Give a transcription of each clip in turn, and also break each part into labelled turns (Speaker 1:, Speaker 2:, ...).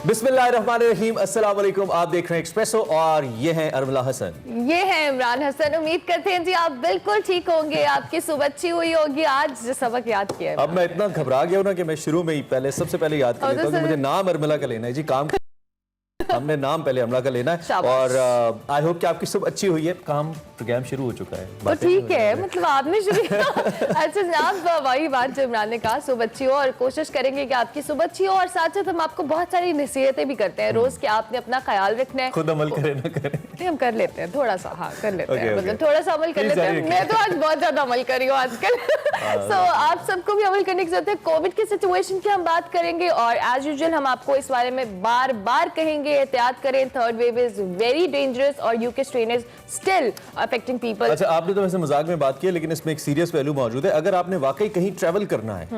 Speaker 1: बिस्मिल्लाहिर्रहमानिर्रहीम, अस्सलाम वालेकुम। आप देख रहे हैं एक्सप्रेसो और ये हैं अरमला हसन,
Speaker 2: ये है इमरान हसन। उम्मीद करते हैं जी आप बिल्कुल ठीक होंगे, आपकी सुबह अच्छी हुई होगी। आज जो सबक याद किया है,
Speaker 1: अब मैं इतना घबरा गया हूं ना कि मैं शुरू में ही सबसे पहले याद कर लेता हूं कि मुझे नाम अरमला का लेना है जी। काम हमने नाम पहले अरमला का लेना है और आई होप कि आपकी सुबह अच्छी हुई है। काम प्रोग्राम शुरू हो चुका है
Speaker 2: तो ठीक है, मतलब आपने शुरू किया। अच्छा जनाब, वही बात जो इमरान ने कहा, सुबह अच्छी हो और कोशिश करेंगे कि आपकी सुबह अच्छी हो। और साथ साथ हम आपको बहुत सारी नसीहतें भी करते हैं रोज कि आपने अपना ख्याल रखना है।
Speaker 1: खुद अमल करें ना करें,
Speaker 2: हम कर लेते हैं थोड़ा सा, हाँ कर लेते हैं, मतलब थोड़ा सा अमल कर लेते हैं। मैं तो आज बहुत ज्यादा अमल कर रही हूँ आजकल। सो आप सबको भी अमल करने की जरूरत है। कोविड की सिचुएशन की हम बात करेंगे और एज यूजुअल हम आपको इस बारे में बार बार कहेंगे, एहतियात करें। Third wave is very dangerous और UK strain is still affecting people.
Speaker 1: अच्छा, आपने तो वैसे मजाक में बात की है, लेकिन इसमें एक सीरियस पहलू मौजूद है। अगर आपने वाकई कहीं ट्रैवल करना है,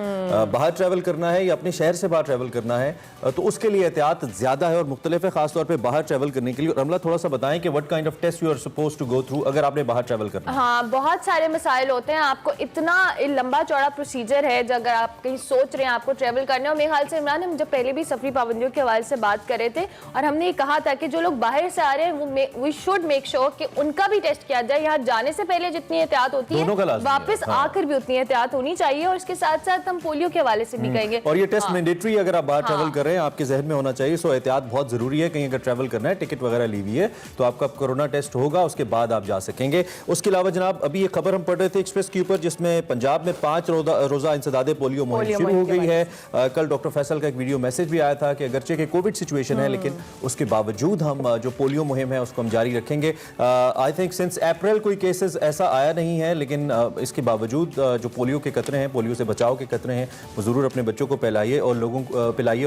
Speaker 1: बाहर ट्रैवल करना है या अपने शहर से बाहर ट्रैवल करना है, तो उसके लिए एहतियात ज्यादा है और मुख्तलिफ है, खासतौर पे बाहर ट्रैवल करने के लिए। रमला थोड़ा सा बताएं कि what kind of test you are supposed to go through अगर आपने बाहर ट्रैवल करना है।
Speaker 2: हाँ, बहुत सारे मसाइल होते हैं। आपको इतना लंबा चौड़ा प्रोसीजर है अगर आप कहीं सोच रहे हैं आपको ट्रैवल करना है। और मेरे ख्याल से इमरान, हम जब पहले भी सफरी पाबंदियों के हवाले से बात कर रहे थे और हमने ये कहा था कि जो लोग बाहर से आ रहे हैं वी शुड मेक श्योर कि उनका भी टेस्ट किया जाए। यहाँ जाने से पहले जितनी एहतियात होती है वापस आकर भी उतनी एहतियात होनी चाहिए। और इसके साथ साथ हम पोलियो के हवाले से भी कहेंगे।
Speaker 1: और ये टेस्ट मैंडेटरी अगर आप बाहर ट्रैवल कर रहे हैं, आपके जहन में होना चाहिए। सो एहतियात बहुत जरूरी है। कहीं अगर ट्रैवल करना है, टिकट वगैरह ली हुई है, तो आपका कोरोना टेस्ट होगा, उसके बाद आप जा सकेंगे। उसके अलावा जनाब, अभी ये खबर हम पढ़ रहे थे एक्सप्रेस के ऊपर, जिसमें पंजाब में 5 रोजा इंसदादे पोलियो मुहिम शुरू हो गई है। कल डॉक्टर फैसल का एक वीडियो मैसेज भी आया था कि अगरचे के कोविड सिचुएशन है, लेकिन उसके बावजूद हम जो पोलियो मुहिम है उसको हम जारी रखेंगे। आई थिंक सिंस अप्रैल कोई केसेस ऐसा आया नहीं है, लेकिन इसके बावजूद जो पोलियो के कतरे हैं, पोलियो से बचाव के कतरे हैं, वो ज़रूर अपने बच्चों को पिलाइए और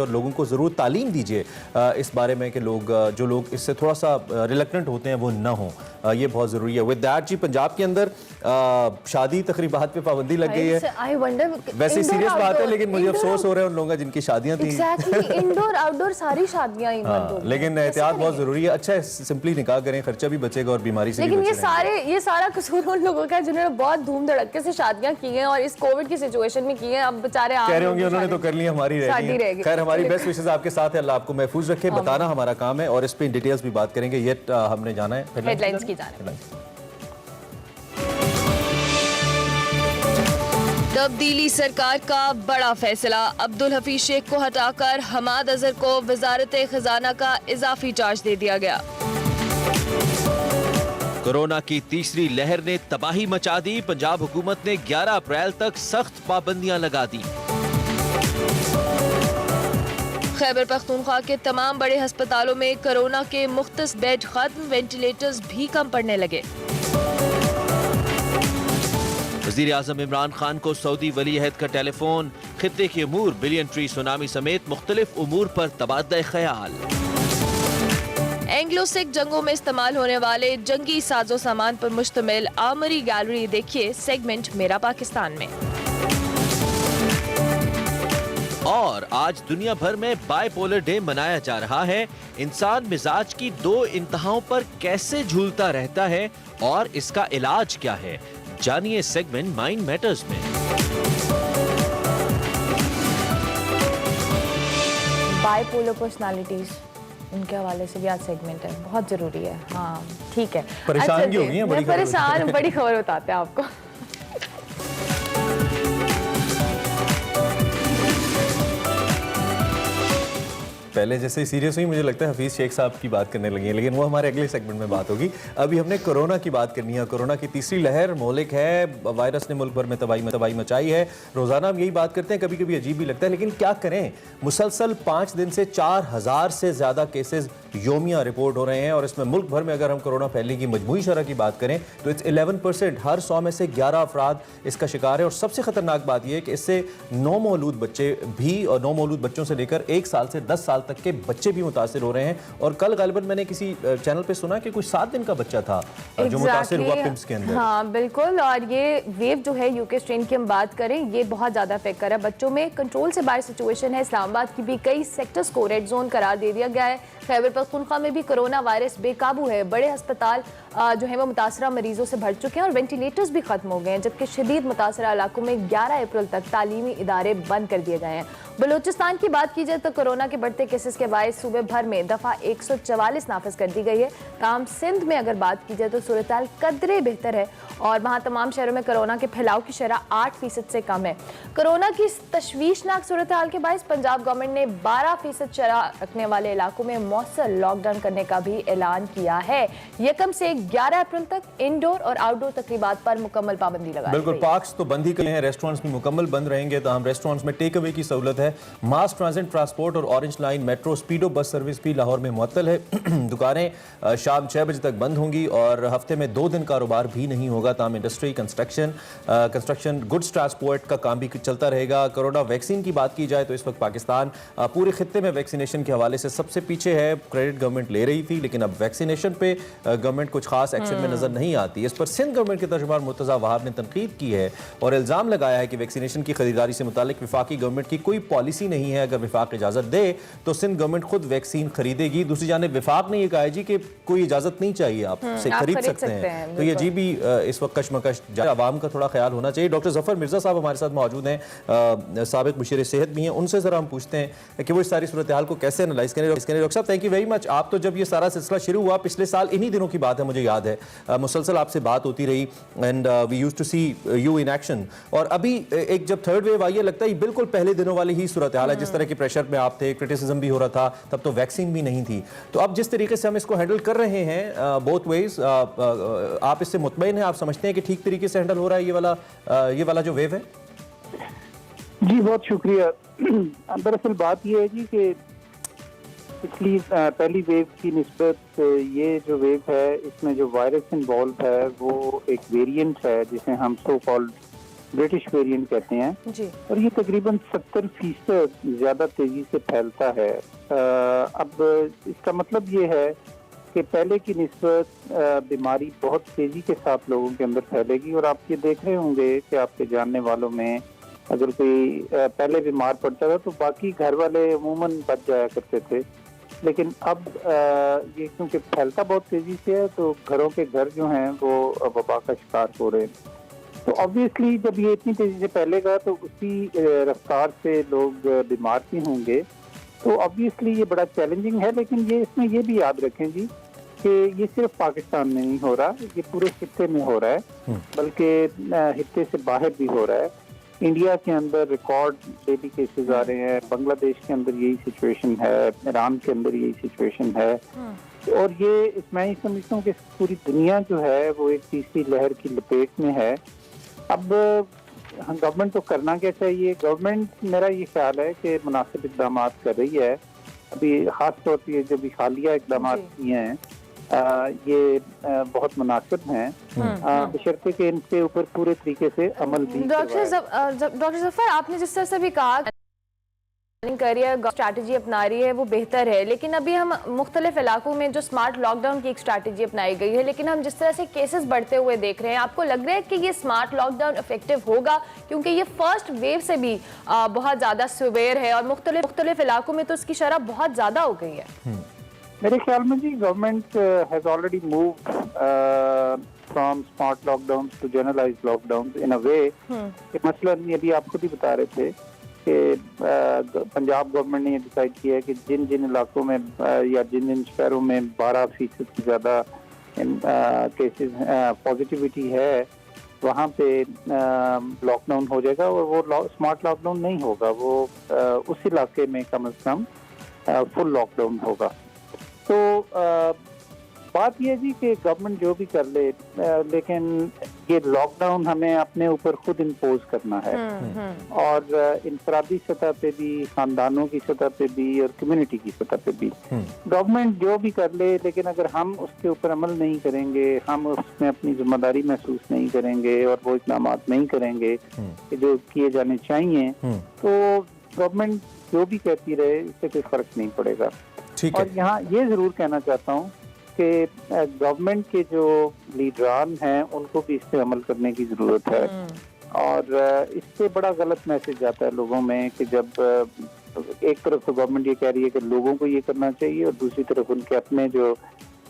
Speaker 1: लोगों को ज़रूर तालीम दीजिए इस बारे में कि जो लोग इससे थोड़ा सा रिलक्टेंट होते हैं वो ना हो। ये बहुत ज़रूरी है। विद दैट जी, पंजाब के अंदर शादी तकरीबात पे पाबंदी लग गई है। वैसे सीरियस बात है, लेकिन मुझे अफसोस हो रहा है उन लोगों का जिनकी शादियां थी।
Speaker 2: इंडोर आउटडोर सारी शादियां ही बंद हो गई।
Speaker 1: लेकिन एहतियात बहुत जरूरी है। अच्छा है, सिंपली निकाह करें, खर्चा भी बचेगा और बीमारी से भी बचेगा।
Speaker 2: लेकिन ये सारा कसूर उन लोगों का जिन्होंने बहुत धूम धड़के से शादियां की हैं और इस कोविड की सिचुएशन में की हैं। अब बेचारे
Speaker 1: कह रहे होंगे उन्होंने तो कर ली, हमारी रहेगी। खैर, हमारी बेस्ट विशेस आपके साथ है। अल्लाह आपको महफूज रखे। बताना हमारा काम है और इस पे डिटेल्स भी बात करेंगे। ये हमने जाना है
Speaker 2: हेडलाइंस की जाने। तब्दीली सरकार का बड़ा फैसला, अब्दुल हफीज शेख को हटाकर हमाद अजहर को वजारत खजाना का इजाफी चार्ज दे दिया गया।
Speaker 3: कोरोना की तीसरी लहर ने तबाही मचा दी। पंजाब हुकूमत ने 11 अप्रैल तक सख्त पाबंदियां लगा दी।
Speaker 2: खैबर पख्तूनख्वा के तमाम बड़े अस्पतालों में कोरोना के मुख्तस बेड खत्म, वेंटिलेटर्स भी कम पड़ने लगे।
Speaker 3: वज़ीर आज़म इमरान खान को सऊदी वली अहद का टेलीफोन, खित्ते के अमूर, बिलियन ट्री सुनामी समेत मुख्तलिफ उमूर पर तबादला ख्याल।
Speaker 2: एंग्लो सिख जंगों में इस्तेमाल होने वाले जंगी साजो सामान पर मुश्तमिल आर्मरी गैलरी देखिए सेगमेंट मेरा पाकिस्तान में।
Speaker 3: और आज दुनिया भर में बाइपोलर डे मनाया जा रहा है। इंसान मिजाज की 2 इंतहाओं पर कैसे झूलता रहता है और इसका इलाज क्या है, जानिए सेगमेंट माइंड मैटर्स में।
Speaker 2: बाइपोलर पर्सनालिटीज, उनके हवाले से भी आज सेगमेंट है, बहुत जरूरी है। हाँ ठीक है,
Speaker 1: परेशान क्यों हुई हैं?
Speaker 2: बड़ी खबर बताते हैं आपको।
Speaker 1: पहले जैसे सीरियस हुई, मुझे लगता है हफीज शेख साहब की बात करने लगी है, लेकिन वो हमारे अगले सेगमेंट में बात होगी। अभी हमने कोरोना की बात करनी है। कोरोना की तीसरी लहर मोहलिक है। वायरस ने मुल्क भर में तबाही मचाई है। रोजाना हम यही बात करते हैं, कभी कभी अजीब भी लगता है, लेकिन क्या करें। मुसलसल 5 दिन से 4000 से ज्यादा केसेस योमिया रिपोर्ट हो रहे हैं और इसमें मुल्क भर में अगर हम कोरोना फैलने की मजमूई शरह की बात करें तो इट्स 11%। हर 100 में से 11 अफराद इसका शिकार है। और सबसे खतरनाक बात यह है कि इससे नौ मौलूद बच्चे भी, और नौ मौलूद बच्चों से लेकर 1 साल से 10 साल तक के बच्चे भी मुतासिर हो रहे हैं। और कल गालिबन मैंने किसी चैनल पे सुना कि कुछ 7 दिन का बच्चा था जो मुतासिर हुआ पिम्स के अंदर।
Speaker 2: हाँ बिल्कुल, और ये वेव जो है यूके स्ट्रेन की हम बात करें, ये बहुत ज्यादा अफेक्ट कर रहा है बच्चों में। कंट्रोल से बाहर सिचुएशन है। इस्लामाबाद की भी कई सेक्टर्स को रेड जोन करार दे दिया गया है। खैबर पख्तूनख्वा में भी कोरोना वायरस बेकाबू है। बड़े अस्पताल जो है वो मुतासरा मरीजों से भर चुके हैं और वेंटिलेटर्स भी खत्म हो गए हैं, जबकि शदीद मुतासरा इलाकों में 11 अप्रैल तक तालीमी इदारे बंद कर दिए गए हैं। बलूचिस्तान की बात की जाए तो कोरोना के बढ़ते केसेस के बायस सूबे भर में दफा 144 नाफिज कर दी गई है। ताहम सिंध में अगर बात की जाए तो सूरत हाल कदरे बेहतर है और वहाँ तमाम शहरों में कोरोना के फैलाव की शरह 8% से कम है। कोरोना की तशवीशनाक सूरत हाल के बायस पंजाब गवर्नमेंट ने 12% शरह रखने वाले इलाकों में मौसर लॉकडाउन करने का भी ऐलान किया है। यकम से 11 अप्रैल तक इंडोर और आउटडोर तकरीबात पर मुकम्मल पाबंदी लगा दी
Speaker 1: बिल्कुल,
Speaker 2: गई।
Speaker 1: पार्क्स तो बंद ही करें हैं, रेस्टोरेंट्स भी मुकम्मल बंद रहेंगे। तो हम रेस्टोरेंट्स में टेक अवे की सहूलत है। मास ट्रांजिट ट्रांसपोर्ट और orange line metro स्पीडो bus service भी लाहौर में मुअत्तल है। दुकानें शाम 6 बजे तक बंद होंगी और हफ्ते में 2 दिन कारोबार भी नहीं होगा। ताम इंडस्ट्री, कंस्ट्रक्शन, गुड्स ट्रांसपोर्ट का काम भी चलता रहेगा। कोरोना वैक्सीन की बात की जाए तो इस वक्त पाकिस्तान पूरे खित्ते में वैक्सीनेशन के हवाले से सबसे पीछे है। क्रेडिट गवर्नमेंट ले रही थी, लेकिन अब वैक्सीनेशन पे गवर्नमेंट कुछ खास एक्शन में नजर नहीं आती। इस पर सिंध गवर्नमेंट के तर्जुमान मुर्तजा वहाब ने तनकीद की है और इल्जाम लगाया है कि वैक्सीनेशन की खरीदारी से मुतालिक विफाकी गवर्नमेंट की कोई पॉलिसी नहीं है। अगर विफाक इजाजत दे तो सिंध गवर्नमेंट खुद वैक्सीन खरीदेगी। दूसरी जानिब विफाक ने यह कहा है जी कि कोई इजाजत नहीं चाहिए, आप खरीद सकते हैं। तो ये जी भी इस वक्त कशमकश, आवाम का थोड़ा ख्याल होना चाहिए। डॉक्टर जफर मिर्जा साहब हमारे साथ मौजूद हैं, साबिक मुशीर सेहत भी हैं। उनसे जरा हम पूछते हैं कि वो इस सारी सूरत हाल को कैसे एनालाइज करें। डॉक्टर साहब, थैंक यू वेरी मच। आप तो जब ये सारा सिलसिला शुरू हुआ पिछले साल इन्हीं दिनों की बात है, मुझे याद है, मुसलसल आपसे बात होती रही and we used to see you in action. और अभी एक जब थर्ड वेव आई है, लगता है बिल्कुल पहले दिनों वाली ही सूरत हाल है। जिस तरह के प्रेशर में आप थे, क्रिटिसिज्म भी हो रहा था, तब तो वैक्सीन भी नहीं थी। तो अब जिस तरीके से हम इसको हैंडल कर रहे हैं बोथ वेज, आप इससे मुतमईन हैं? आप समझते हैं कि ठीक तरीके से हैंडल हो रहा है ये वाला जो वेव है?
Speaker 4: जी बहुत शुक्रिया। दरअसल बात यह है जी कि पिछली पहली वेव की निस्बत ये जो वेव है, इसमें जो वायरस इन्वॉल्व है वो एक वेरिएंट है जिसे हम सो कॉल्ड ब्रिटिश वेरिएंट कहते हैं
Speaker 2: जी।
Speaker 4: और ये तकरीबन 70% ज़्यादा तेज़ी से फैलता है। अब इसका मतलब ये है कि पहले की निस्बत बीमारी बहुत तेज़ी के साथ लोगों के अंदर फैलेगी। और आप ये देख रहे होंगे कि आपके जानने वालों में अगर कोई पहले बीमार पड़ता था तो बाकी घर वाले अमूमन बच जाया करते थे, लेकिन अब ये क्योंकि फैलता बहुत तेज़ी से है तो घरों के घर जो हैं वो वबा का शिकार हो रहे हैं। तो ऑब्वियसली जब ये इतनी तेज़ी से फैलेगा तो उसी रफ्तार से लोग बीमार भी होंगे। तो ऑब्वियसली ये बड़ा चैलेंजिंग है, लेकिन ये इसमें ये भी याद रखें जी कि ये सिर्फ पाकिस्तान में नहीं हो रहा, ये पूरे खित्ते में हो रहा है, बल्कि खित्ते से बाहर भी हो रहा है। इंडिया के अंदर रिकॉर्ड डेली केसेस आ रहे हैं, बांग्लादेश के अंदर यही सिचुएशन है, ईरान के अंदर यही सिचुएशन है। और ये मैं ही समझता हूँ कि पूरी दुनिया जो है वो एक तीसरी लहर की लपेट में है। अब गवर्नमेंट को करना क्या चाहिए? गवर्नमेंट, मेरा ये ख्याल है कि मुनासिब इक़दाम कर रही है। अभी खास तौर पर जो भी हालिया इक़दाम किए हैं ये बहुत मुनासिब हैं, बशर्ते कि इनके ऊपर पूरे तरीके से अमल भी।
Speaker 2: डॉक्टर जफर, आपने जिस तरह से भी कहा कर रही है, स्ट्रैटेजी अपना रही है, वो बेहतर है, लेकिन अभी हम मुख्तलिफ इलाकों में जो स्मार्ट लॉकडाउन की एक स्ट्रैटेजी अपनाई गई है, लेकिन हम जिस तरह से केसेस बढ़ते हुए देख रहे हैं, आपको लग रहा है कि ये स्मार्ट लॉकडाउन इफेक्टिव होगा? क्योंकि ये फर्स्ट वेव से भी बहुत ज़्यादा सिवियर है और मुख्तलिफ इलाकों में तो इसकी शरह बहुत ज़्यादा हो गई है।
Speaker 4: मेरे ख्याल में जी government has already moved from smart lockdown to generalised lockdown in a way कि मसलन ये भी आप खुद ही बता रहे थे कि पंजाब गवर्नमेंट ने ये डिसाइड किया है कि जिन जिन इलाकों में या जिन जिन शहरों में 12% से ज़्यादा केसेस पॉजिटिविटी है वहाँ पे लॉकडाउन हो जाएगा और वो स्मार्ट लॉकडाउन नहीं होगा, वो उस इलाके में कम से कम फुल लॉकडाउन होगा। तो बात यह जी कि गवर्नमेंट जो भी कर ले, लेकिन ये लॉकडाउन हमें अपने ऊपर खुद इम्पोज करना है और इंफरादी सतह पे भी, खानदानों की सतह पे भी और कम्युनिटी की सतह पे भी। गवर्नमेंट जो भी कर ले, लेकिन अगर हम उसके ऊपर अमल नहीं करेंगे, हम उसमें अपनी जिम्मेदारी महसूस नहीं करेंगे और वो इक़दाम नहीं करेंगे कि जो किए जाने चाहिए, तो गवर्नमेंट जो भी कहती रहे इससे कोई फर्क नहीं पड़ेगा। और यहाँ ये जरूर कहना चाहता हूँ कि गवर्नमेंट के जो लीडरान हैं उनको भी इस पे अमल करने की जरूरत है। और इससे बड़ा गलत मैसेज जाता है लोगों में कि जब एक तरफ तो गवर्नमेंट ये कह रही है कि लोगों को ये करना चाहिए और दूसरी तरफ उनके अपने जो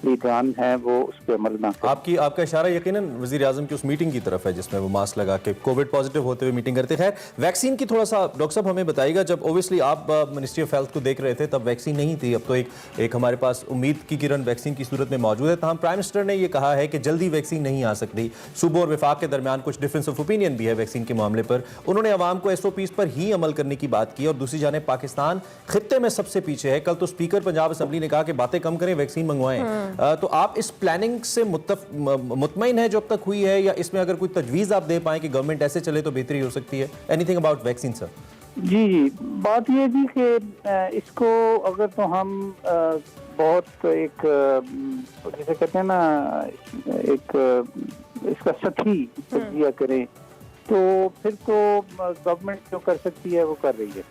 Speaker 4: ध्यान है वो उस पर अमल ना करें।
Speaker 1: आपका इशारा यकीनन वजीर आजम की उस मीटिंग की तरफ है जिसमें वो मास्क लगा के कोविड पॉजिटिव होते हुए मीटिंग करते। खैर वैक्सीन की थोड़ा सा डॉक्टर साहब हमें बताइएगा, जब ओबियसली आप मिनिस्ट्री ऑफ हेल्थ को देख रहे थे तब वैक्सीन नहीं थी, अब तो एक हमारे पास उम्मीद की किरण वैक्सीन की सूरत में मौजूद है। तमाम प्राइम मिनिस्टर ने यह कहा है कि जल्दी वैक्सीन नहीं आ सकती। सूबों और विफाक के दरमियान कुछ डिफरेंस ऑफ ओपिनियन भी है वैक्सीन के मामले पर। उन्होंने अवाम को SOPs पर ही अमल करने की बात की और दूसरी जानिब पाकिस्तान खित्ते में सबसे पीछे है। कल तो स्पीकर पंजाब असम्बली ने कहा कि बातें कम करें, वैक्सीन मंगवाएं। तो आप इस प्लानिंग से मुतमईन है जो अब तक हुई है, या इसमें अगर कोई तजवीज़ आप दे पाएं कि गवर्नमेंट ऐसे चले तो बेहतरी हो सकती है? Anything about vaccine sir?
Speaker 4: जी, बात ये जी कि इसको अगर तो हम बहुत एक जैसे कहते हैं ना एक इसका सही तजिया करें तो फिर तो गवर्नमेंट जो कर सकती है वो कर रही है,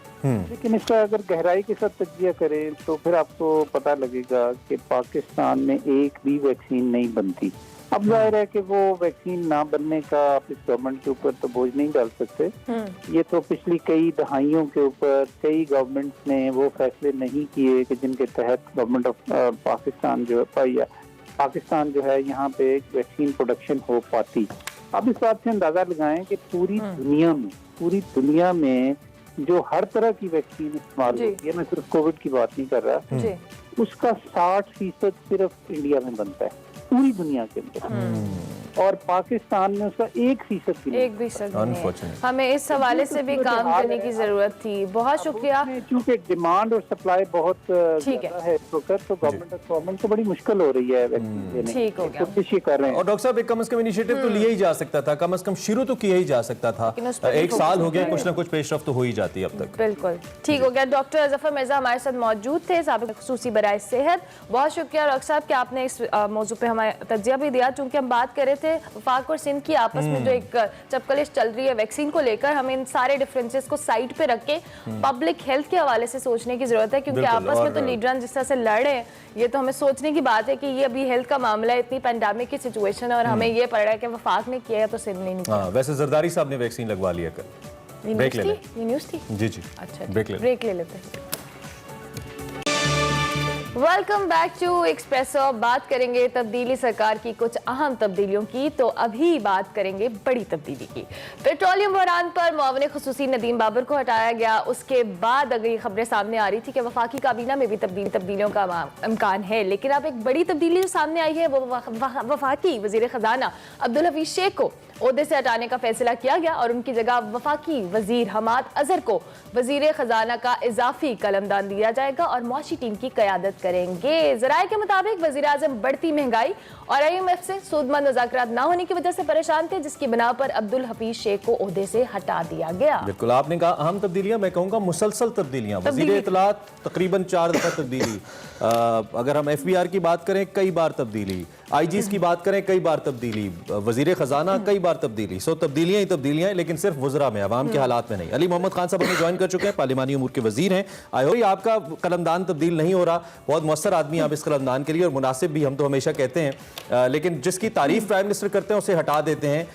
Speaker 4: लेकिन इसका अगर गहराई के साथ तजिया करें तो फिर आपको पता लगेगा कि पाकिस्तान में एक भी वैक्सीन नहीं बनती। अब जाहिर है कि वो वैक्सीन ना बनने का आप इस गवर्नमेंट के ऊपर तो बोझ नहीं डाल सकते। ये तो पिछली कई दहाइयों के ऊपर कई गवर्नमेंट्स ने वो फैसले नहीं किए कि जिनके तहत गवर्नमेंट ऑफ पाकिस्तान जो है यहाँ पे वैक्सीन प्रोडक्शन हो पाती। अब इस बात से अंदाजा लगाएं कि पूरी दुनिया में जो हर तरह की वैक्सीन इस्तेमाल होती है, मैं सिर्फ कोविड की बात नहीं कर रहा, उसका 60% सिर्फ इंडिया में बनता है पूरी दुनिया के अंदर, और पाकिस्तान में उसका 1%
Speaker 2: भी हमें इस हवाले से भी काम करने की जरूरत थी। बहुत शुक्रिया।
Speaker 4: क्योंकि डिमांड और सप्लाई बहुत ज्यादा है इस वक्त, तो गवर्नमेंट को बड़ी मुश्किल हो रही है वैक्सीन देने।
Speaker 2: ठीक हो गया।
Speaker 4: कोशिश कर रहे हैं।
Speaker 1: और डॉक्टर साहब एक कम से कम इनिशिएटिव तो लिया ही जा सकता था, कम से कम शुरू तो किया ही जा सकता था। एक साल हो गया, कुछ ना कुछ पेशरफ्त तो हो ही जाती है अब तक।
Speaker 2: बिल्कुल ठीक हो गया। डॉक्टर जफर मिर्जा हमारे साथ मौजूद थे, साबिक खुसूसी बराए सेहत। बहुत शुक्रिया डॉक्टर साहब कि आपने इस मौजू पे हमें तजिया भी दिया। चूंकि हम बात कर रहे थे वफाक और सिंध की आपस में जो एक चपकलिश चल रही है वैक्सीन को लेकर, हमें इन सारे डिफरेंसेस को साइड पे रख के पब्लिक हेल्थ के हवाले से सोचने की जरूरत है, क्योंकि आपस में तो लीडर जिस तरह से लड़ रहे हैं, ये तो हमें सोचने की बात है कि ये अभी हेल्थ का मामला है, इतनी पैंडेमिक की सिचुएशन है, और हमें ये पड़ रहा है कि वफाक ने किया तो सिंध ने नहीं किया।
Speaker 1: वैसे जरदारी साहब ने वैक्सीन लगवा लिया कल। ब्रेक ले लें।
Speaker 2: ये न्यूज़ थी?
Speaker 1: जी
Speaker 2: अच्छा,
Speaker 1: ब्रेक
Speaker 2: ले लेते हैं। Welcome back to Expresso. बात करेंगे तब्दीली सरकार की कुछ अहम तब्दीलियों की, तो अभी बात करेंगे बड़ी तब्दीली की। पेट्रोलियम बहरान पर मुआविन खुसूसी नदीम बाबर को हटाया गया, उसके बाद अगर ये खबरें सामने आ रही थी कि वफाकी काबीना में भी तब्दीलियों का इम्कान है, लेकिन अब एक बड़ी तब्दीली जो सामने आई है वो वफाकी वजीर खजाना अब्दुल हफीज शेख को ओहदे से हटाने का फैसला किया गया और उनकी जगह वफाकी वजीर हमाद अजहर को वजीर खजाना का इजाफी कलमदान दिया जाएगा और मुआशी टीम की क़यादत करेंगे। ज़राए के मुताबिक वजीर आज़म बढ़ती महंगाई और IMF से सूदमंद मुज़ाकरात न होने की वजह से परेशान थे, जिसकी बिना पर अब्दुल हफीज शेख को ओहदे से हटा दिया गया।
Speaker 1: बिल्कुल आपने कहा अहम तब्दीलियां, मैं कहूँगा मुसलसल तब्दीलियां। वजीर इत्तलात तकरीबन 4 दफा तब्दीली, अगर हम FBR की बात करें कई बार तब्दीली, IGs की बात करें कई बार तब्दीली, वजीर खजाना कई बार तब्दीली। सो तब्दीलियां ही तब्दीलियां हैं, लेकिन सिर्फ वज़रा में, अवाम के हालात में नहीं। अली मोहम्मद खान साहब हमें ज्वाइन कर चुके हैं, पार्लिमानी उमूर के वजीर हैं। आई होप आपका कलमदान तब्दील नहीं हो रहा, बहुत मौसर आदमी आप इस कलमदान के लिए, और मुनासिब भी हम तो हमेशा कहते हैं, लेकिन जिसकी तारीफ प्राइम मिनिस्टर करते हैं उसे हटा देते हैं।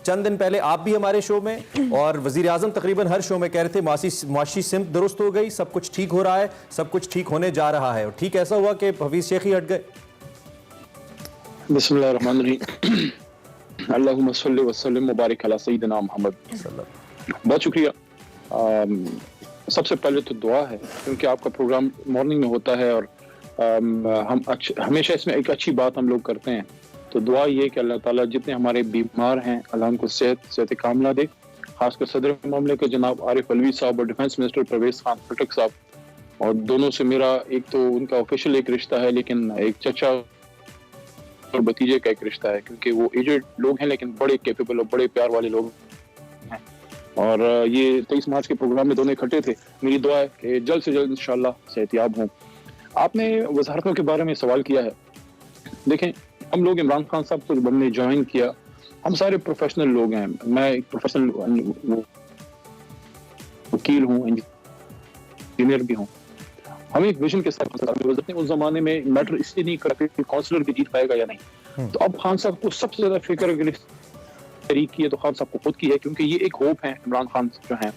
Speaker 1: चंद दिन पहले आप भी हमारे शो में और वजीर आजम तकरीबन हर शो में कह रहे थे मुआशी सिमत दुरुस्त हो गई, सब कुछ ठीक हो रहा है, सब कुछ ठीक होने जा रहा है, और ठीक ऐसा हुआ कि हफीज शेख ही हट गए।
Speaker 5: बिस्मिल्लाहिर्रहमानिर्रहीम, अल्लाहुम्मा सल्लि व सल्लिम व बारिक अला सय्यिदिना मोहम्मद। बहुत शुक्रिया। सबसे पहले तो दुआ है, क्योंकि आपका प्रोग्राम मॉर्निंग में होता है और हम हमेशा इसमें एक अच्छी बात हम लोग करते हैं, तो दुआ ये कि अल्लाह ताला जितने हमारे बीमार हैं अल्लाह उनको सेहत कामला दे। खासकर सदर मामले के जनाब आरिफ अलवी साहब और डिफेंस मिनिस्टर परवेज खान खटक साहब, और दोनों से मेरा एक तो उनका ऑफिशियल एक रिश्ता है, लेकिन एक चचा और भतीजे का एक रिश्ता है, क्योंकि वो एजेड लोग हैं लेकिन बड़े कैपेबल और बड़े प्यार वाले लोग हैं। और ये 23 मार्च के प्रोग्राम में दोनों इकट्ठे थे। मेरी दुआ है कि जल्द से जल्द इंशाल्लाह सेहतयाब हों। आपने वजारतों के बारे में सवाल किया है। देखें, हम लोग इमरान खान साहब को जब हमने ज्वाइन किया, हम सारे प्रोफेशनल लोग हैं। मैं एक प्रोफेशनल वकील हूँ, इंजीनियर भी हूँ। हम एक विजन के साथ उस जमाने में मैटर इसलिए नहीं करते कि काउंसलर भी जीत पाएगा या नहीं। तो अब खान साहब को सबसे ज्यादा फिक्र अगर तरीक की है तो खान साहब को खुद की है, क्योंकि ये एक होप है इमरान खान जो हैं।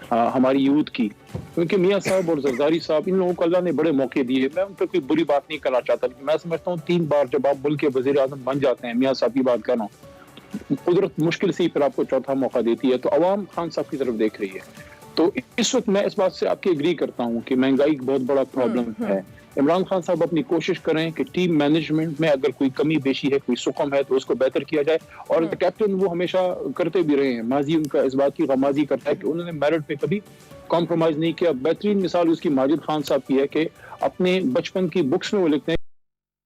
Speaker 5: हमारी यूथ की, क्योंकि मियाँ साहब और जरदारी साहब इन लोगों को अल्लाह ने बड़े मौके दिए। मैं उन पर कोई बुरी बात नहीं करना चाहता, लेकिन मैं समझता हूँ 3 बार जब आप मुल्क के वजीर आजम बन जाते हैं, मियाँ साहब की बात कर रहा हूँ, कुदरत मुश्किल से ही फिर आपको चौथा मौका देती है, तो अवाम खान साहब की तरफ देख रही है। तो इस वक्त मैं इस बात से आपकी एग्री करता हूँ कि महंगाई एक बहुत बड़ा प्रॉब्लम है। इमरान खान साहब अपनी कोशिश करें कि टीम मैनेजमेंट में अगर कोई कमी बेशी है, कोई सुकम है, तो उसको बेहतर किया जाए। और कैप्टन वो हमेशा करते भी रहे हैं, माजी उनका इस बात की गमाजी करता है कि उन्होंने मेरिट पे कभी कॉम्प्रोमाइज नहीं किया। बेहतरीन मिसाल उसकी माजिद खान साहब की है कि अपने बचपन की बुक्स में वो लिखते हैं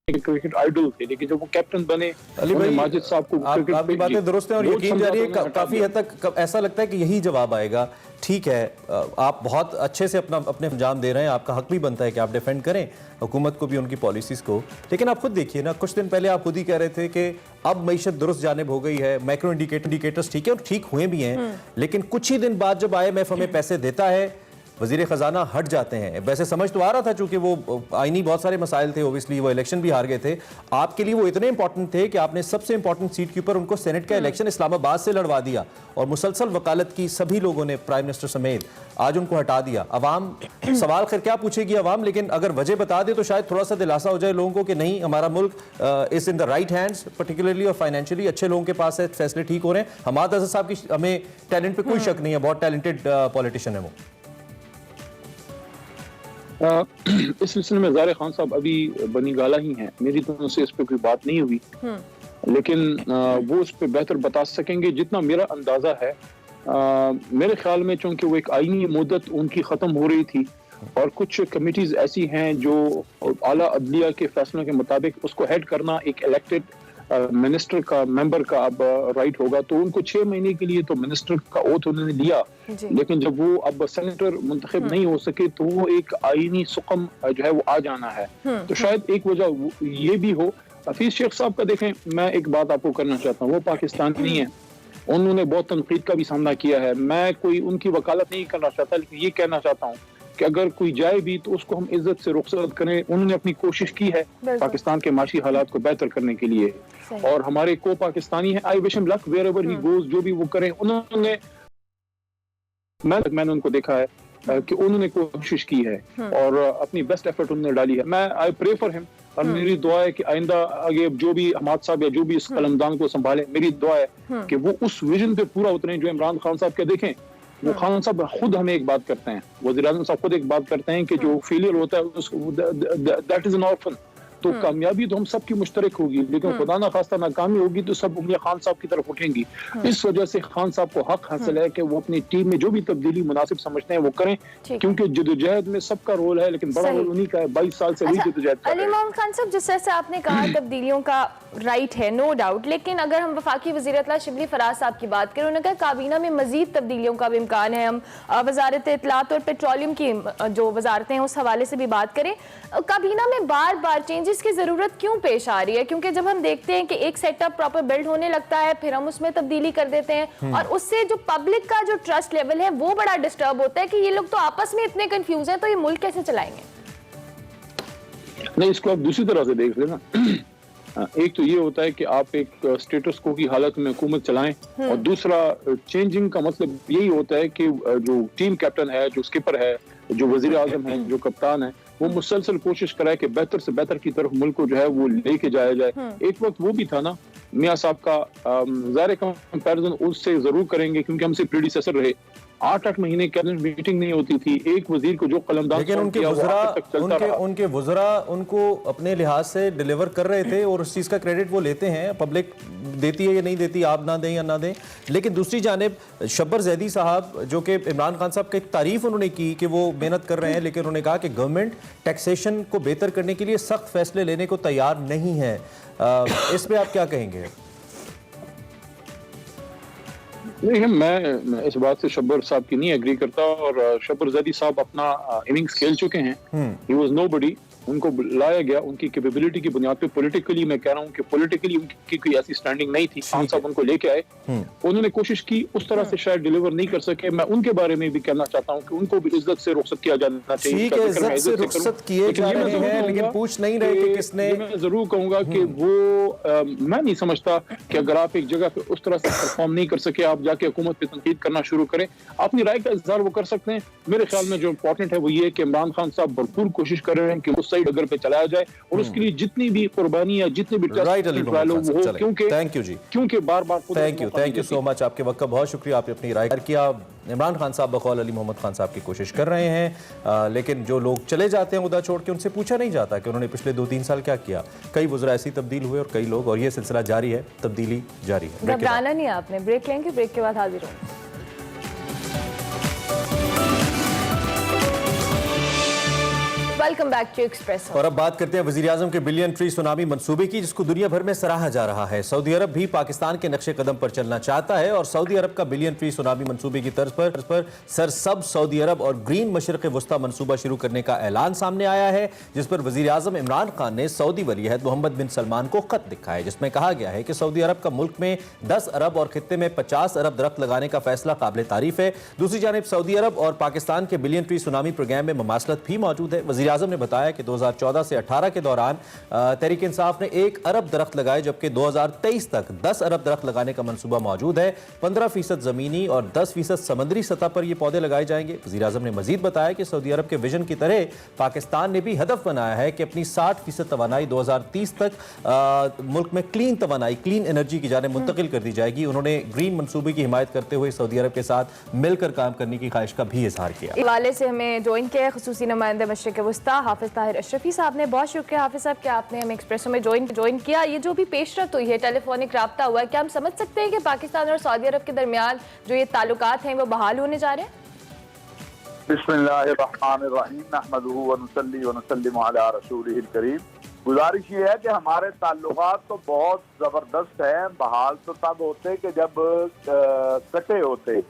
Speaker 5: क्रिकेट आइडल थे, लेकिन जब वो कैप्टन बने,
Speaker 1: अली भाई,
Speaker 5: माजिद साहब को
Speaker 1: आपकी बातें दुरुस्त हैं और यकीन जारी है काफी हद तक ऐसा लगता है कि यही जवाब आएगा। ठीक है, आप बहुत अच्छे से अपने अंजाम दे रहे हैं, आपका हक भी बनता है कि आप डिफेंड करें हुकूमत को भी, उनकी पॉलिसीज को। लेकिन आप खुद देखिए ना, कुछ दिन पहले आप खुद ही कह रहे थे कि अब मईशत दुरुस्त जानिब हो गई है, मैक्रो इंडिकेटर्स ठीक है और ठीक हुए भी हैं, लेकिन कुछ ही दिन बाद जब IMF हमें पैसे देता है, वजीर खजाना हट जाते हैं। वैसे समझ तो आ रहा था, चूंकि वो आईनी बहुत सारे मसाइल थे, ओबियसली वो इलेक्शन भी हार गए थे, आपके लिए वो इतने इंपॉर्टेंट थे कि आपने सबसे इंपॉर्टेंट सीट के ऊपर उनको सेनेट का इलेक्शन इस्लामाबाद से लड़वा दिया, और मुसलसल वकालत की सभी लोगों ने, प्राइम मिनिस्टर समेत, आज उनको हटा दिया। अवाम सवाल खैर क्या पूछेगी अवाम, लेकिन अगर वजह बता दे तो शायद थोड़ा सा दिलासा हो जाए लोगों को कि नहीं, हमारा मुल्क is in the right hands, particularly और फाइनेंशियली अच्छे लोगों के पास है, फैसले ठीक हो रहे हैं। हमाद अजहर साहब की हमें टैलेंट पे कोई शक नहीं है, बहुत टैलेंटेड पॉलिटिशियन है वो।
Speaker 5: इस सिलसिले में ज़ाहिर खान साहब अभी बनी गाला ही हैं, मेरी तो उनसे इस पर कोई बात नहीं हुई, लेकिन वो उस पर बेहतर बता सकेंगे। जितना मेरा अंदाजा है, मेरे ख्याल में चूंकि वो एक आईनी मुद्दत उनकी ख़त्म हो रही थी, और कुछ कमिटीज़ ऐसी हैं जो आला अदलिया के फैसलों के मुताबिक उसको हेड करना एक इलेक्टेड मिनिस्टर का, मेंबर का अब राइट होगा, तो उनको 6 महीने के लिए तो मिनिस्टर का ओथ उन्होंने लिया, लेकिन जब वो अब सेनेटर मुंतखब नहीं हो सके तो वो एक आईनी सुकम जो है वो आ जाना है। तो शायद एक वजह ये भी हो। हफीज शेख साहब का देखें, मैं एक बात आपको करना चाहता हूँ, वो पाकिस्तानी नहीं है, उन्होंने बहुत तनकीद का भी सामना किया है। मैं कोई उनकी वकालत नहीं करना चाहता, लेकिन ये कहना चाहता हूँ कि अगर कोई जाए भी तो उसको हम इज्जत से रुखसत करें। उन्होंने अपनी कोशिश की है पाकिस्तान के माशी हालात को बेहतर करने के लिए, और हमारे को पाकिस्तानी है, I wish him luck wherever he goes, जो भी वो करें। उन्होंने, मैंने उनको देखा है कि उन्होंने कोशिश की है और अपनी बेस्ट एफर्ट उन्होंने डाली है। मैं आई प्रे फॉर हिम, और मेरी दुआ है कि आइंदा आगे जो भी हमाद साहब या जो भी इस कलमदान को संभाले, मेरी दुआ है कि वो उस विजन पे पूरा उतरे जो इमरान खान साहब के। देखें, वो खान साहब खुद हमें एक बात करते हैं, वज़ीर आज़म साहब खुद एक बात करते हैं कि जो फेलियर होता है उसको दैट इज एन ऑर्फन। तो कामयाबी तो हम सब की मुश्तरक होगी, लेकिन खुदा ना खास्ता नाकामी होगी तो सब उंगलियां खान साहब की तरफ उठेंगी। इस वजह से खान साहब को हक हासिल है कि वो अपनी टीम में जो भी तब्दीली मुनासिब समझते हैं वो करें, क्योंकि जदोजहद में सबका रोल है, लेकिन बड़ा रोल उन्हीं का है। 22 साल से वही जदोजहद कर रहे हैं।
Speaker 2: अली मोहम्मद खान साहब, जिस तरह से आपने कहा तब्दीलियों का राइट है, नो डाउट, लेकिन अगर हम वफाकी वज़ीर इत्तला शिबली फराज साहब की बात करें, उन्होंने कहा काबीना में मजीद तब्दीलियों का भी इम्कान है। हम वजारत इत्तलात और पेट्रोलियम की जो वजारतें हैं उस हवाले से भी बात करें, काबीना में बार बार चेंजेस की ज़रूरत क्यों पेश आ रही है? क्योंकि जब हम देखते हैं कि एक सेटअप प्रॉपर बिल्ड होने लगता है, फिर हम उसमें तब्दीली कर देते हैं, और उससे जो पब्लिक का जो ट्रस्ट लेवल है वो बड़ा डिस्टर्ब होता है कि ये लोग तो आपस में इतने कंफ्यूज हैं, तो ये मुल्क कैसे चलाएंगे?
Speaker 5: नहीं, इसको आप दूसरी तरह से देख लेना। एक तो ये होता है कि आप एक स्टेटस को की हालत में हुकूमत चलाएं, और दूसरा चेंजिंग का मतलब यही होता है कि जो टीम कैप्टन है, जो स्किपर है, जो वजीर आजम है, जो कप्तान है, वो मुसलसल कोशिश कराए कि बेहतर से बेहतर की तरफ मुल्क को जो है वो लेके जाया जाए। एक वक्त वो भी था ना, मियाँ साहब का ज़ाहिर कंपैरिजन उससे जरूर करेंगे क्योंकि हमसे प्रीडिसेसर रहे। 8-8 महीने कैबिनेट मीटिंग नहीं होती थी, एक वजीर को जो कलमदान,
Speaker 1: लेकिन उनके वज़रा उनको अपने लिहाज से डिलीवर कर रहे थे, और उस चीज़ का क्रेडिट वो लेते हैं। पब्लिक देती है या नहीं देती, आप ना दें या ना दें। लेकिन दूसरी जानिब शब्बर जैदी साहब, जो कि इमरान खान साहब की तारीफ उन्होंने की कि वो मेहनत कर रहे हैं, लेकिन उन्होंने कहा कि गवर्नमेंट टैक्सेशन को बेहतर करने के लिए सख्त फैसले लेने को तैयार नहीं है। इस पर आप क्या कहेंगे?
Speaker 5: नहीं, मैं इस बात से शब्बर साहब की नहीं एग्री करता, और शब्बर जैदी साहब अपना इनिंग्स खेल चुके हैं। ही वाज नोबडी, उनको लाया गया उनकी कैपेबिलिटी की बुनियाद पे। पॉलिटिकली मैं कह रहा हूँ कि पॉलिटिकली उनकी कोई ऐसी स्टैंडिंग नहीं थी, खान साहब उनको लेके आए, उन्होंने कोशिश की, उस तरह से शायद डिलीवर नहीं कर सके। मैं उनके बारे में भी कहना चाहता हूँ कि उनको भी इज्जत से रुखसत किया जाना चाहिए।
Speaker 1: ठीक है, इज्जत से रुखसत किए जा रहे हैं, लेकिन पूछ नहीं रहे कि किसने।
Speaker 5: मैं जरूर कहूंगा कि वो मैं नहीं समझता कि अगर आप एक जगह पे उस तरह से परफॉर्म नहीं कर सके, आप जाके हुकूमत पे तनकीद करना शुरू करें। अपनी राय का इजहार वो कर सकते हैं। मेरे ख्याल में जो इम्पोर्टेंट है वो ये कि इमरान खान साहब भरपूर कोशिश कर रहे हैं कि उस सही डगर पे चलाया जाए, और उसके लिए जितनी भी कुर्बानी है, जितने भी
Speaker 1: थैंक यू जी,
Speaker 5: क्योंकि बार-बार
Speaker 1: थैंक यू सो मच, आपके वक्त का बहुत शुक्रिया, आपने अपनी राय किया। इमरान खान साहब बकौल अली मोहम्मद खान साहब की कोशिश कर रहे हैं, लेकिन जो लोग चले जाते हैं उदा छोड़ के, उनसे पूछा नहीं जाता कि उन्होंने पिछले 2-3 साल क्या किया। कई वज़रा ऐसी तब्दील हुए और कई लोग, और ये सिलसिला जारी है, तब्दीली जारी है।
Speaker 2: घबराना नहीं आपने, ब्रेक लेंगे, ब्रेक के बाद हाजिर होंगे। Welcome back to Express.
Speaker 1: और अब बात करते हैं वज़ीर आज़म के बिलियन ट्री सुनामी मंसूबे की, जिसको दुनिया भर में सराहा जा रहा है। सऊदी अरब भी पाकिस्तान के नक्शे कदम पर चलना चाहता है और सऊदी अरब का बिलियन ट्री सुनामी मंसूबे की तर्ज पर सरसब्ज़ सऊदी अरब और ग्रीन मशरिक़ वस्ता मंसूबा शुरू करने का ऐलान सामने आया है, जिस पर वज़ीर आज़म इमरान खान ने सऊदी वलीअहद मोहम्मद बिन सलमान को खत लिखा है, जिसमें कहा गया है कि सऊदी अरब का मुल्क में 10 अरब और खित्ते में 50 अरब दरख्त लगाने का फैसला काबिल तारीफ है। दूसरी जानिब सऊदी अरब और पाकिस्तान के बिलियन ट्री सुनामी प्रोग्राम में ममासलत भी मौजूद है। वज़ीर आज़म ने बताया कि 2014 से 18 के दौरान तहरीक इंसाफ ने 1 अरब दरख्त लगाए, जबकि 2023 तक 10 अरब दरख्त लगाने का मंसूबा मौजूद है। 15% ज़मीनी और 10% समंदरी सतह पर ये पौधे लगाए जाएंगे। वज़ीर आज़म ने मजीद बताया कि सऊदी अरब के विजन की तरह पाकिस्तान ने भी हदफ बनाया है कि अपनी 60% तवानाई 2030 तक मुल्क में क्लीन तवानाई, क्लीन एनर्जी की जाने मुंतकिल कर दी जाएगी। उन्होंने ग्रीन मंसूबे की हिमायत करते हुए सऊदी अरब के साथ मिलकर काम करने की ख्वाहिश का भी इजहार किया।
Speaker 2: इस हवाले से हमें ज्वाइन किया खुसूसी नुमाइंदे मशरिक़ वस्ता हाफिज ताहिर अशरफी साहब ने। बहुत शुक्रिया हाफिज साहब कि आपने हमें एक्सप्रेसो में ज्वाइन किया। ये जो भी पेशरफ्त हुई है, टेलीफोनिक राब्ता हुआ है, क्या हम समझ सकते हैं कि पाकिस्तान और सऊदी अरब के दरमियान जो ये ताल्लुकात हैं वो बहाल होने जा रहे हैं?
Speaker 6: बिस्मिल्लाहिर्रहमानिर्रहीम, नहमदुहु व नुसल्ली व नुसल्लिमु अला रसूलिहिल करीम। गुजारिश ये है कि हमारे ताल्लुकात तो बहुत ज़बरदस्त हैं। बहाल तो तब होते कि जब कटे होते।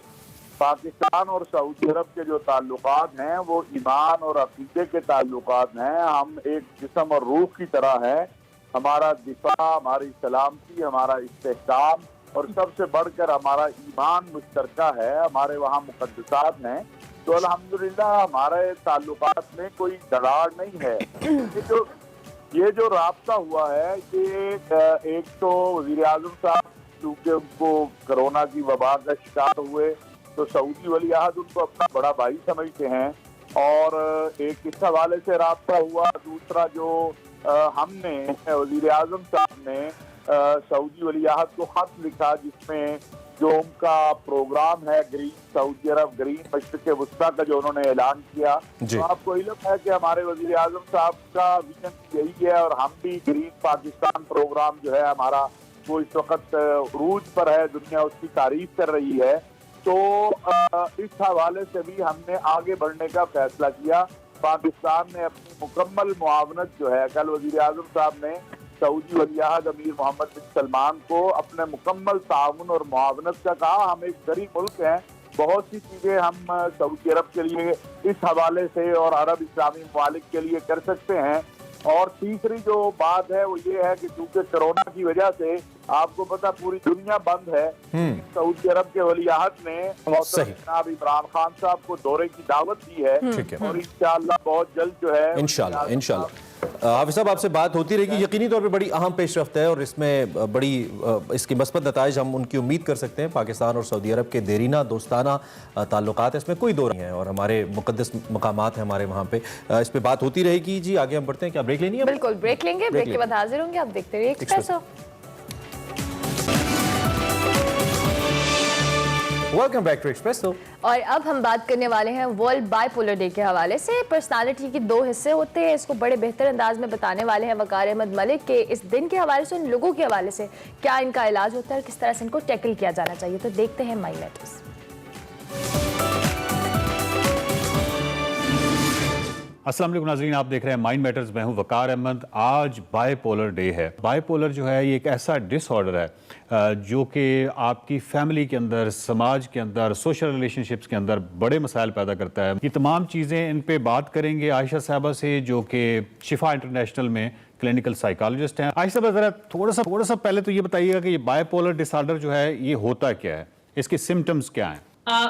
Speaker 6: पाकिस्तान और सऊदी अरब के जो ताल्लुकात हैं वो ईमान और अकीदे के ताल्लुकात हैं। हम एक जिस्म और रूह की तरह हैं। हमारा दिफा, हमारी सलामती, हमारा इस्तेहकाम और सबसे बढ़कर हमारा ईमान मुश्तरका है। हमारे वहाँ मुक़द्दसात हैं, तो अल्हम्दुलिल्लाह हमारे ताल्लुकात में कोई दरार नहीं है। ये जो राब्ता हुआ है कि एक तो वज़ीर आज़म साहब चूँकि उनको कोरोना की वबा का शिकार हुए, तो सऊदी वलीअहद उनको अपना बड़ा भाई समझते हैं, और एक इस हवाले से राब्ता हुआ। दूसरा जो हमने वज़ीर आज़म साहब ने सऊदी वलीअहद को खत लिखा, जिसमें जो उनका प्रोग्राम है ग्रीन सऊदी अरब ग्रीन मशरिक़ वस्ता का जो उन्होंने ऐलान किया, तो आपको इल्म है कि हमारे वज़ीर आज़म साहब का विजन यही है, और हम भी ग्रीन पाकिस्तान प्रोग्राम जो है हमारा वो इस वक्त रूज पर है, दुनिया उसकी तारीफ कर रही है। तो इस हवाले से भी हमने आगे बढ़ने का फैसला किया। पाकिस्तान ने अपनी मुकम्मल मुआवनत जो है, कल वज़ीर आज़म साहब ने सऊदी वलीअहद अमीर मोहम्मद बिन सलमान को अपने मुकम्मल ताउन और मुआवनत का कहा। हम एक गरीब मुल्क हैं, बहुत सी चीज़ें हम सऊदी अरब के लिए इस हवाले से और अरब इस्लामी ममालिक के लिए कर सकते हैं। और तीसरी जो बात है वो ये है कि चूंकि कोरोना की वजह से आपको पता पूरी दुनिया बंद है, सऊदी अरब के वलीअहद ने जनाब इमरान खान साहब को दौरे की दावत दी है, और इंशाअल्लाह बहुत जल्द जो है
Speaker 1: इंशाअल्लाह हाफिज साहब आपसे बात होती रहेगी। यकीनी तौर पे बड़ी अहम पेशरफ्त है और इसमें बड़ी इसकी मस्बत नताइज हम उनकी उम्मीद कर सकते हैं। पाकिस्तान और सऊदी अरब के देरीना दोस्ताना ताल्लुकात, इसमें कोई दो नहीं है, और हमारे मुकद्दस मकामात हैं हमारे वहाँ पे, इस पे बात होती रहेगी। जी आगे हम बढ़ते हैं, क्या ब्रेक लेनी है?
Speaker 2: बिल्कुल ब्रेक लेंगे, ब्रेक के बाद हाजिर होंगे। आप देखते रहिए Expresso.
Speaker 1: Welcome back to Expresso.
Speaker 2: और अब हम बात करने वाले हैं वर्ल्ड बाइपोलर डे के हवाले से। पर्सनालिटी के 2 हिस्से होते हैं, इसको बड़े बेहतर अंदाज में बताने वाले हैं वकार अहमद मलिक के इस दिन के हवाले से, उन लोगों के हवाले से क्या इनका इलाज होता है और किस तरह से इनको टैकल किया जाना चाहिए। तो देखते हैं माई मैटर्स।
Speaker 7: अस्सलाम वालेकुम नाज़रीन, आप देख रहे हैं माइंड मैटर्स। मैं हूं वकार अहमद। आज बायपोलर डे है। बायपोलर जो है ये एक ऐसा डिसऑर्डर है जो कि आपकी फैमिली के अंदर, समाज के अंदर, सोशल रिलेशनशिप्स के अंदर बड़े मसाइल पैदा करता है। ये तमाम चीज़ें इन पे बात करेंगे आयशा साहबा से, जो कि शिफा इंटरनेशनल में क्लिनिकल साइकोलॉजिस्ट हैं। आयशा साहबा, ज़रा थोड़ा सा पहले तो ये बताइएगा कि ये बायपोलर डिसऑर्डर जो है ये होता क्या है, इसके सिम्टम्स क्या हैं?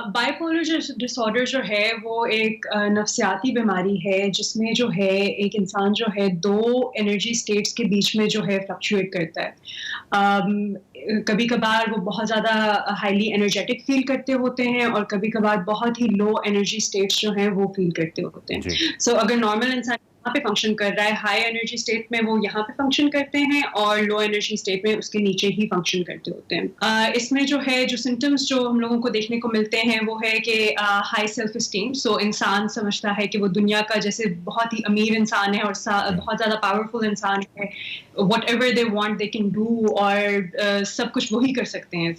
Speaker 8: बाइपोलर डिसऑर्डर जो है वो एक नफ्सियाती बीमारी है जिसमें जो है एक इंसान जो है दो एनर्जी स्टेट्स के बीच में जो है फ्लक्चुएट करता है। कभी कभार वो बहुत ज़्यादा हाईली एनर्जेटिक फील करते होते हैं और कभी कभार बहुत ही लो एनर्जी स्टेट्स जो हैं वो फील करते होते हैं। सो अगर नॉर्मल इंसान यहाँ पे फंक्शन कर रहा है, हाई एनर्जी स्टेट में वो यहाँ पे फंक्शन करते हैं और लो एनर्जी स्टेट में उसके नीचे ही फंक्शन करते होते हैं। इसमें जो है जो सिम्टम्स जो हम लोगों को देखने को मिलते हैं वो है कि हाई सेल्फ स्टीम। सो इंसान समझता है कि वो दुनिया का जैसे बहुत ही अमीर इंसान है और बहुत ज़्यादा पावरफुल इंसान है। Whatever they want they can do और सब कुछ वही कर सकते हैं।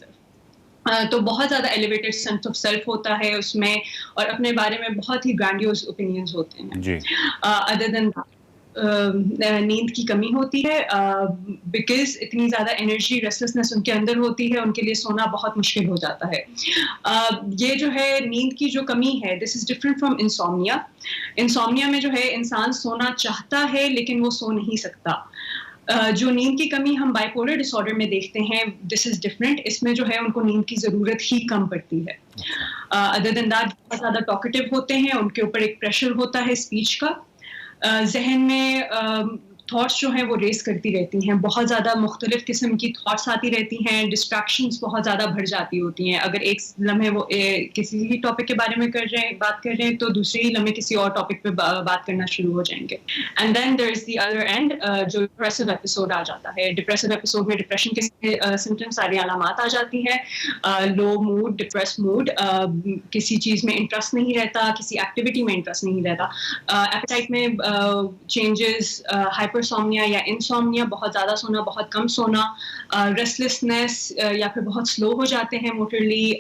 Speaker 8: तो बहुत ज़्यादा एलिवेटेड सेंस ऑफ सेल्फ होता है उसमें और अपने बारे में बहुत ही ग्रैंडियोस ओपिनियंस होते हैं। अदर देन नींद की कमी होती है बिकॉज इतनी ज़्यादा एनर्जी, रेस्टलेसनेस उनके अंदर होती है, उनके लिए सोना बहुत मुश्किल हो जाता है। ये जो है नींद की जो कमी है, this is different from insomnia. Insomnia में जो है इंसान सोना चाहता है लेकिन वो सो नहीं सकता। जो नींद की कमी हम बाइपोलर डिसऑर्डर में देखते हैं, दिस इज डिफरेंट। इसमें जो है उनको नींद की ज़रूरत ही कम पड़ती है। अदर देन दैट बहुत ज़्यादा टॉकेटिव होते हैं, उनके ऊपर एक प्रेशर होता है स्पीच का। जहन में थॉट्स जो हैं वो रेस करती रहती हैं, बहुत ज़्यादा मुख्तलिफ किस्म की थॉट्स आती रहती हैं, डिस्ट्रैक्शंस बहुत ज़्यादा बढ़ जाती होती हैं। अगर एक लम्हे वो किसी ही टॉपिक के बारे में बात कर रहे हैं तो दूसरे ही लम्हे किसी और टॉपिक पे बात करना शुरू हो जाएंगे। And then there is the other end जो डिप्रेसिव एपिसोड आ जाता है। डिप्रेसिव एपिसोड में डिप्रेशन के सिम्टम्स, सारी अलामात आ जाती हैं। लो मूड, डिप्रेस मूड, किसी चीज़ में इंटरेस्ट नहीं रहता, किसी एक्टिविटी में इंटरेस्ट नहीं रहता, एपेटाइट में चेंजेस, हाइपरसोम्निया या इंसोम्निया, बहुत ज़्यादा सोना, बहुत कम सोना, रेस्टलेसनेस या फिर बहुत स्लो हो जाते हैं मोटरली,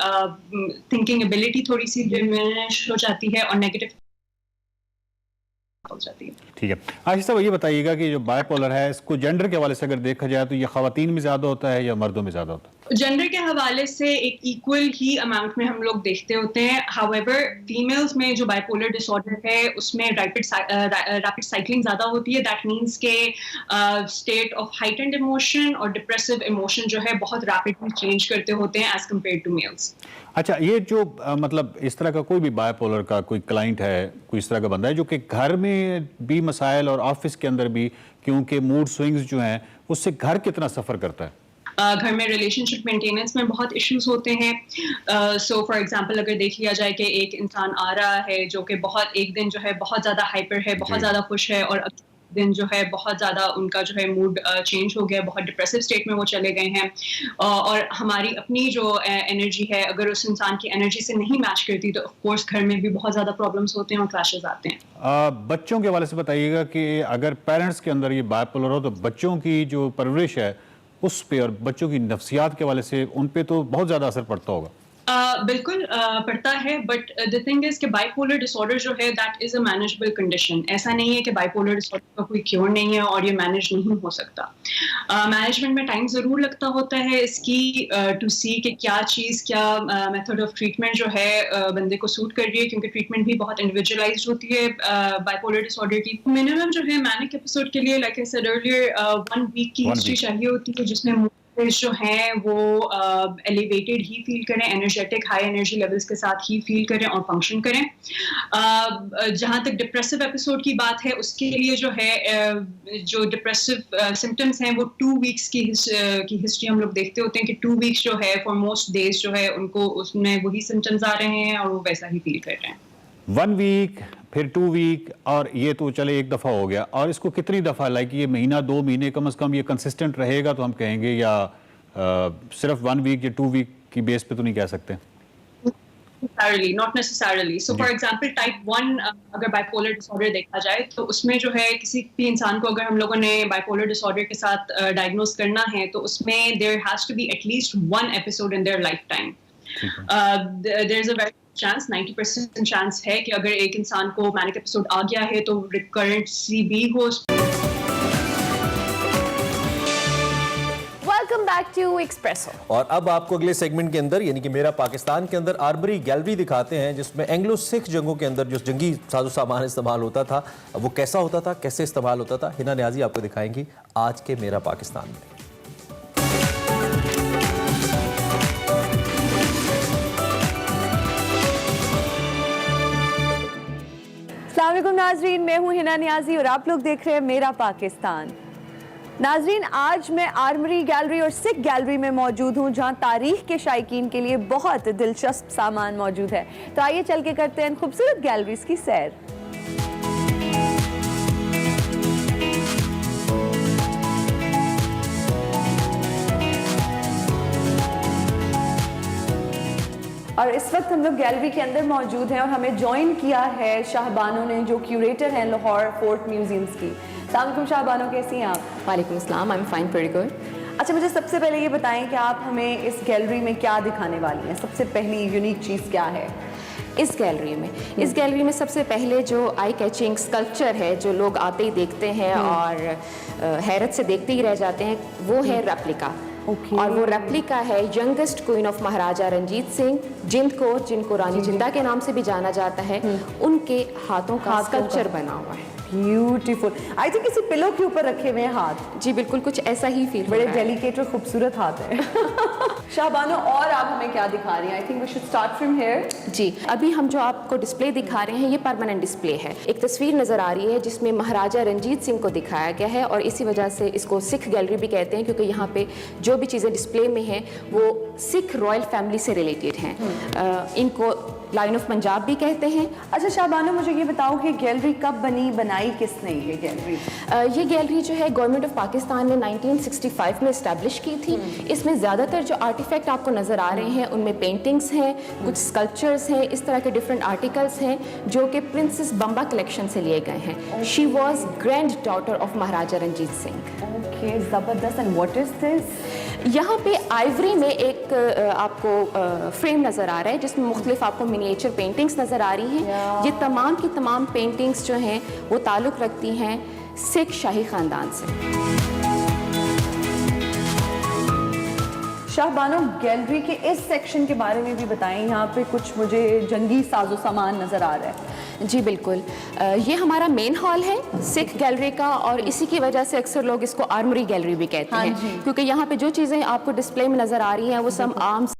Speaker 8: थिंकिंग एबिलिटी थोड़ी सी डिमिनिश हो जाती है और नेगेटिव हो जाती है।
Speaker 7: ठीक है आयशा साहब, ये बताइएगा कि जो बायपोलर है इसको जेंडर के हवाले से अगर देखा जाए तो ये ख़वातीन में ज़्यादा होता है या मर्दों में ज़्यादा होता है?
Speaker 8: जेंडर के हवाले से एक इक्वल ही अमाउंट में हम लोग देखते होते हैं। हाउएवर फीमेल्स में जो बाइपोलर डिसऑर्डर है उसमें रैपिड साइक्लिंग ज़्यादा होती है। दैट मीन्स के स्टेट ऑफ हाइटेंड इमोशन और डिप्रेसिव इमोशन जो है बहुत रैपिडली चेंज करते होते हैं एज कम्पेयर टू मेल्स।
Speaker 7: अच्छा, ये जो मतलब इस तरह का कोई भी बायपोलर का कोई क्लाइंट है, कोई इस तरह का बंदा है जो कि घर में भी मसाइल और ऑफिस के अंदर भी, क्योंकि मूड स्विंग्स जो हैं उससे घर कितना सफ़र करता है?
Speaker 8: घर में रिलेशनशिप मेंटेनेंस में बहुत इश्यूज होते हैं। सो फॉर एग्जांपल अगर देख लिया जाए कि एक इंसान आ रहा है जो कि बहुत एक दिन जो है बहुत ज़्यादा हाइपर है, बहुत ज़्यादा खुश है, और दिन जो है बहुत ज़्यादा उनका जो है मूड चेंज हो गया, बहुत डिप्रेसिव स्टेट में वो चले गए हैं, और हमारी अपनी जो एनर्जी है अगर उस इंसान की एनर्जी से नहीं मैच करती तो ऑफ कोर्स घर में भी बहुत ज़्यादा प्रॉब्लम्स होते हैं और क्लैशेस आते हैं।
Speaker 7: बच्चों के हवाले से बताइएगा कि अगर पेरेंट्स के अंदर ये बायपोलर हो तो बच्चों की जो परवरिश है उस पे और बच्चों की नफ्सियात के हवाले से उन पे तो बहुत ज़्यादा असर पड़ता होगा।
Speaker 8: बिल्कुल पड़ता है, बट द थिंग इज कि बाइपोलर डिसऑर्डर जो है that is a manageable condition. ऐसा नहीं है कि बाइपोलर डिसऑर्डर का कोई क्योर नहीं है और ये मैनेज नहीं हो सकता। मैनेजमेंट में टाइम ज़रूर लगता होता है इसकी टू सी कि क्या चीज़, क्या मेथड ऑफ ट्रीटमेंट जो है बंदे को सूट कर रही है, क्योंकि ट्रीटमेंट भी बहुत इंडिविजुअलाइज्ड होती है बाइपोलर डिसऑर्डर की। मिनिमम जो है मैनिक एपिसोड के लिए, like I said earlier, 1 week की हिस्ट्री चाहिए होती है जिसमें जो हैं वो एलिवेटेड ही फील करें, एनर्जेटिक हाई एनर्जी लेवल्स के साथ ही फील करें और फंक्शन करें। जहाँ तक डिप्रेसिव एपिसोड की बात है उसके लिए जो है जो डिप्रेसिव सिम्टम्स हैं वो 2 वीक्स की हिस्ट्री हम लोग देखते होते हैं कि 2 वीक्स जो है फॉर मोस्ट डेज जो है उनको उसमें वही सिम्टम्स आ रहे हैं और वो वैसा ही फील कर रहे हैं।
Speaker 7: 1 वीक, फिर 2 वीक, और ये तो चले एक दफ़ा हो गया, और इसको कितनी दफ़ा, लाइक ये महीना 2 महीने कम से कम ये कंसिस्टेंट रहेगा तो हम कहेंगे, या सिर्फ 1 वीक या 2 वीक की बेस पे तो नहीं कह सकते?
Speaker 8: Not necessarily. So for example, type 1 अगर बाइपोलर डिसऑर्डर देखा जाए तो उसमें जो है किसी भी इंसान को अगर हम लोगों ने बाइपोलर डिसऑर्डर के साथ डायग्नोज करना है तो उसमें there has to be at least 1 episode in their lifetime. There's a very chance 90% chance है कि अगर एक इंसान को मैनिक एपिसोड आ गया है तो रिकरेंसी भी हो।
Speaker 2: Welcome back to Expresso.
Speaker 1: और अब आपको अगले सेगमेंट के अंदर यानी कि मेरा पाकिस्तान के अंदर आर्मरी गैलरी दिखाते हैं, जिसमें एंग्लो सिख जंगों के अंदर जो जंगी साजो सामान इस्तेमाल होता था वो कैसा होता था, कैसे इस्तेमाल होता था। हिना नियाजी आपको दिखाएंगी आज के मेरा पाकिस्तान में।
Speaker 2: अस्सलाम वालेकुम नाजरीन, मैं हूं हिना नियाजी और आप लोग देख रहे हैं मेरा पाकिस्तान। नाजरीन, आज मैं आर्मरी गैलरी और सिख गैलरी में मौजूद हूं, जहां तारीख के शायकीन के लिए बहुत दिलचस्प सामान मौजूद है। तो आइए चल के करते हैं खूबसूरत गैलरीज की सैर। और इस वक्त हम लोग गैलरी के अंदर मौजूद हैं और हमें ज्वाइन किया है शाहबानो ने, जो क्यूरेटर हैं लाहौर फोर्ट म्यूजियम्स की। अस्सलाम वालेकुम शाहबानो, कैसी हैं आप?
Speaker 9: वालेकुम अस्सलाम, I am fine, very good.
Speaker 2: अच्छा, मुझे सबसे पहले ये बताएं कि आप हमें इस गैलरी में क्या दिखाने वाली हैं? सबसे पहली यूनिक चीज़ क्या है
Speaker 9: इस गैलरी में सबसे पहले जो आई कैचिंग स्कल्पचर है, जो लोग आते ही देखते हैं और हैरत से देखते ही रह जाते हैं, वो है रेप्लिका। और वो रेप्लिका है youngest queen of Maharaja Ranjit Singh, जिनको रानी जिंदा के नाम से भी जाना जाता है, उनके हाथों का स्कल्पचर बना हुआ है।
Speaker 2: ब्यूटीफुल। आई थिंक किसी पिलो के ऊपर रखे हुए हैं हाथ।
Speaker 9: जी बिल्कुल, कुछ ऐसा ही फील
Speaker 2: बड़े डेलिकेट और खूबसूरत हाथ है। शाहबानो, और आप हमें क्या दिखा रही हैं? I think we should start from here.
Speaker 9: जी, अभी हम जो आपको डिस्प्ले दिखा रहे हैं ये परमानेंट डिस्प्ले है। एक तस्वीर नज़र आ रही है जिसमें महाराजा रंजीत सिंह को दिखाया गया है और इसी वजह से इसको सिख गैलरी भी कहते हैं, क्योंकि यहाँ पे जो भी चीज़ें डिस्प्ले में हैं वो सिख रॉयल फैमिली से रिलेटेड हैं। इनको लाइन ऑफ पंजाब भी कहते हैं।
Speaker 2: अच्छा शाहबानो, मुझे ये बताओ कि गैलरी कब बनाई किसने ये गैलरी?
Speaker 9: ये गैलरी जो है गवर्नमेंट ऑफ पाकिस्तान ने 1965 में इस्टेब्लिश की थी। इसमें ज़्यादातर जो आर्टिफैक्ट आपको नज़र आ रहे हैं उनमें पेंटिंग्स हैं, कुछ स्कल्पचर्स हैं, इस तरह के डिफरेंट आर्टिकल्स हैं जो कि प्रिंसेस बम्बा कलेक्शन से लिए गए हैं। She was grand daughter of Maharaja Ranjit Singh.
Speaker 2: Okay, ज़बरदस्त। And what is this?
Speaker 9: यहाँ पे आइवरी में एक आपको फ्रेम नज़र आ रहा है जिसमें मुख्तलिफ आपको मिनिएचर पेंटिंग्स नज़र आ रही हैं। ये तमाम की तमाम पेंटिंग्स जो हैं वो ताल्लुक़ रखती हैं सिख शाही ख़ानदान से।
Speaker 2: शाहबानो, गैलरी के इस सेक्शन के बारे में भी बताएं। यहाँ पे कुछ मुझे जंगी साजो सामान नज़र आ रहा है।
Speaker 9: जी बिल्कुल, ये हमारा मेन हॉल है सिख गैलरी का और इसी की वजह से अक्सर लोग इसको आर्मरी गैलरी भी कहते हैं, क्योंकि यहाँ पे जो चीज़ें आपको डिस्प्ले में नज़र आ रही हैं वो सब आर्म्स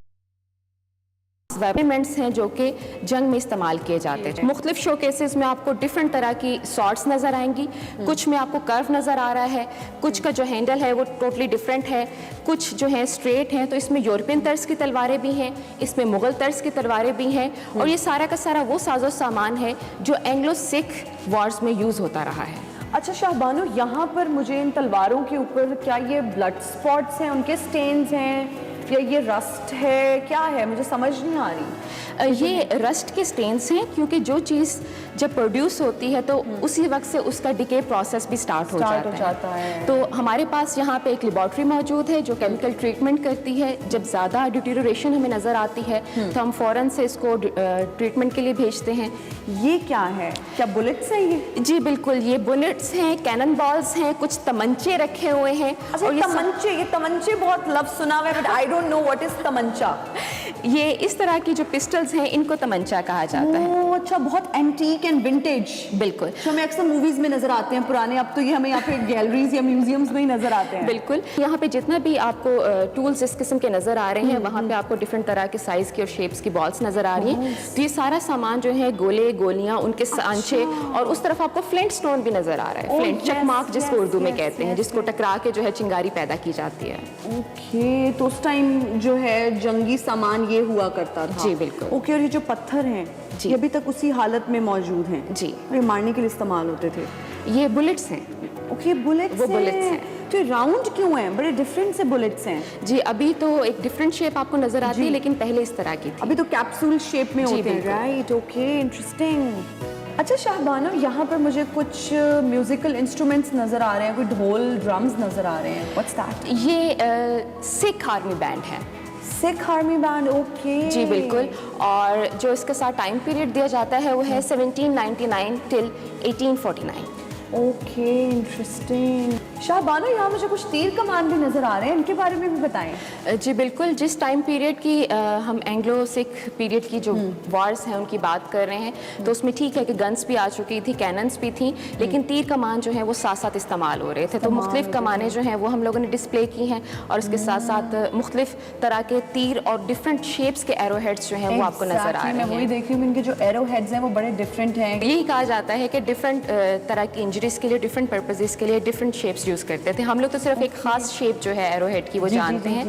Speaker 9: वेपन्स हैं जो कि जंग में इस्तेमाल किए जाते हैं। मुख्तलिफ शोकेसेस में आपको डिफरेंट तरह की सॉर्ट्स नज़र आएंगी। कुछ में आपको कर्व नज़र आ रहा है, कुछ का जो हैंडल है वो टोटली डिफरेंट है, कुछ जो है स्ट्रेट हैं। तो इसमें यूरोपियन तर्ज की तलवारें भी हैं, इसमें मुग़ल तर्ज की तलवारें भी हैं और ये सारा का सारा वो साजो सामान है जो एंग्लो सिख वॉर्स में यूज़ होता रहा है।
Speaker 2: अच्छा शाहबानो, यहाँ पर मुझे इन तलवारों के ऊपर क्या ये ब्लड स्पॉट्स हैं, उनके स्टेन्स हैं या ये रस्ट है, क्या है? मुझे समझ नहीं आ रही।
Speaker 9: ये रस्ट के स्टेन्स हैं, क्योंकि जो चीज़ जब प्रोड्यूस होती है तो उसी वक्त से उसका डिके प्रोसेस भी स्टार्ट हो जाता है। तो हमारे पास यहाँ पे एक लेबॉर्ट्री मौजूद है जो केमिकल ट्रीटमेंट करती है। जब ज़्यादा डिटीरियोरेशन हमें नज़र आती है तो हम फ़ौरन से इसको ट्रीटमेंट के लिए भेजते हैं।
Speaker 2: ये क्या है? क्या बुलेट्स हैं ये?
Speaker 9: जी बिल्कुल, ये बुलेट्स हैं, कैनन बॉल्स हैं, कुछ तमंचे रखे हुए हैं।
Speaker 2: अच्छा, ये तमंचे बहुत लफ्ज़ सुना हुआ है, but I don't know what is तमंचा।
Speaker 9: ये इस तरह की जो पिस्टल्स हैं इनको तमंचा कहा जाता है।
Speaker 2: अच्छा, बहुत एंटीक एंड विंटेज।
Speaker 9: बिल्कुल,
Speaker 2: जो हमें अक्सर मूवीज में नजर आते हैं पुराने, अब तो ये हमें यहाँ पे गैलरीज या म्यूजियम्स में ही नजर आते हैं।
Speaker 9: बिल्कुल, यहाँ पे जितना भी आपको टूल्स इस किस्म के नजर आ रहे हैं वहाँ पे आपको डिफरेंट तरह के साइज की और शेप्स की बॉल्स नजर आ रही हैं। तो ये सारा सामान जो है गोले, गोलियाँ, उनके सांचे और उस तरफ आपको फ्लिंट स्टोन भी नजर आ रहा है। फ्लिंट चकमाक जिसको उर्दू में कहते हैं, जिसको टकरा के जो है चिंगारी पैदा की जाती है।
Speaker 2: ओके, तो उस टाइम जो है जंगी सामान ये हुआ करता था।
Speaker 9: जी बिल्कुल।
Speaker 2: ओके, और ये जो पत्थर हैं ये अभी तक उसी हालत में मौजूद हैं?
Speaker 9: जी।
Speaker 2: ये मारने के लिए इस्तेमाल होते थे?
Speaker 9: ये बुलेट्स हैं।
Speaker 2: ओके, बुलेट्स
Speaker 9: वो बुलेट्स हैं।
Speaker 2: तो राउंड क्यों हैं? बड़े डिफरेंट से बुलेट्स हैं।
Speaker 9: जी, अभी तो एक डिफरेंट शेप आपको नजर आती है, लेकिन पहले इस तरह की थी।
Speaker 2: अभी तो कैप्सूल शेप में होते हैं, राइट? Okay, interesting. अच्छा शाहबानो, यहाँ पर मुझे कुछ म्यूजिकल इंस्ट्रूमेंट्स नजर आ रहे हैं, कोई ढोल, ड्रम्स नजर आ रहे हैं। What's that?
Speaker 9: ये सिख आर्मी बैंड है।
Speaker 10: Sikh army band, okay.
Speaker 9: जी बिल्कुल। और जो इसके साथ टाइम पीरियड दिया जाता है वो है 1799 टिल 1849।
Speaker 10: Okay, interesting. शाहबानो, यहाँ मुझे कुछ तीर कमान भी नज़र आ रहे हैं, इनके बारे में भी बताएं।
Speaker 9: जी बिल्कुल। जिस टाइम पीरियड की हम एंग्लो सिख पीरियड की जो वॉर्स हैं उनकी बात कर रहे हैं, तो उसमें ठीक है कि गन्स भी आ चुकी थी, कैनन्स भी थी, लेकिन तीर कमान जो है वो साथ साथ इस्तेमाल हो रहे थे। तो मुख्तलिफ कमानें जो हैं वो हम लोगों ने डिस्प्ले की हैं, और उसके साथ साथ मुख्तलिफ तरह के तीर और डिफरेंट शेप्स के एरो हेड्स जो हैं वो आपको नजर आ रहे हैं।
Speaker 10: मैं वही देख रही हूँ, इनके जो एरो हेड्स हैं वो बड़े डिफरेंट हैं।
Speaker 9: यही कहा जाता है कि डिफरेंट तरह की इंजरीज के लिए, डिफरेंट पर्पजेस के लिए डिफरेंट शेप्स यूज़ करते थे। हम लोग तो सिर्फ एक खास शेप जो है एरो हेड की वो जानते हैं।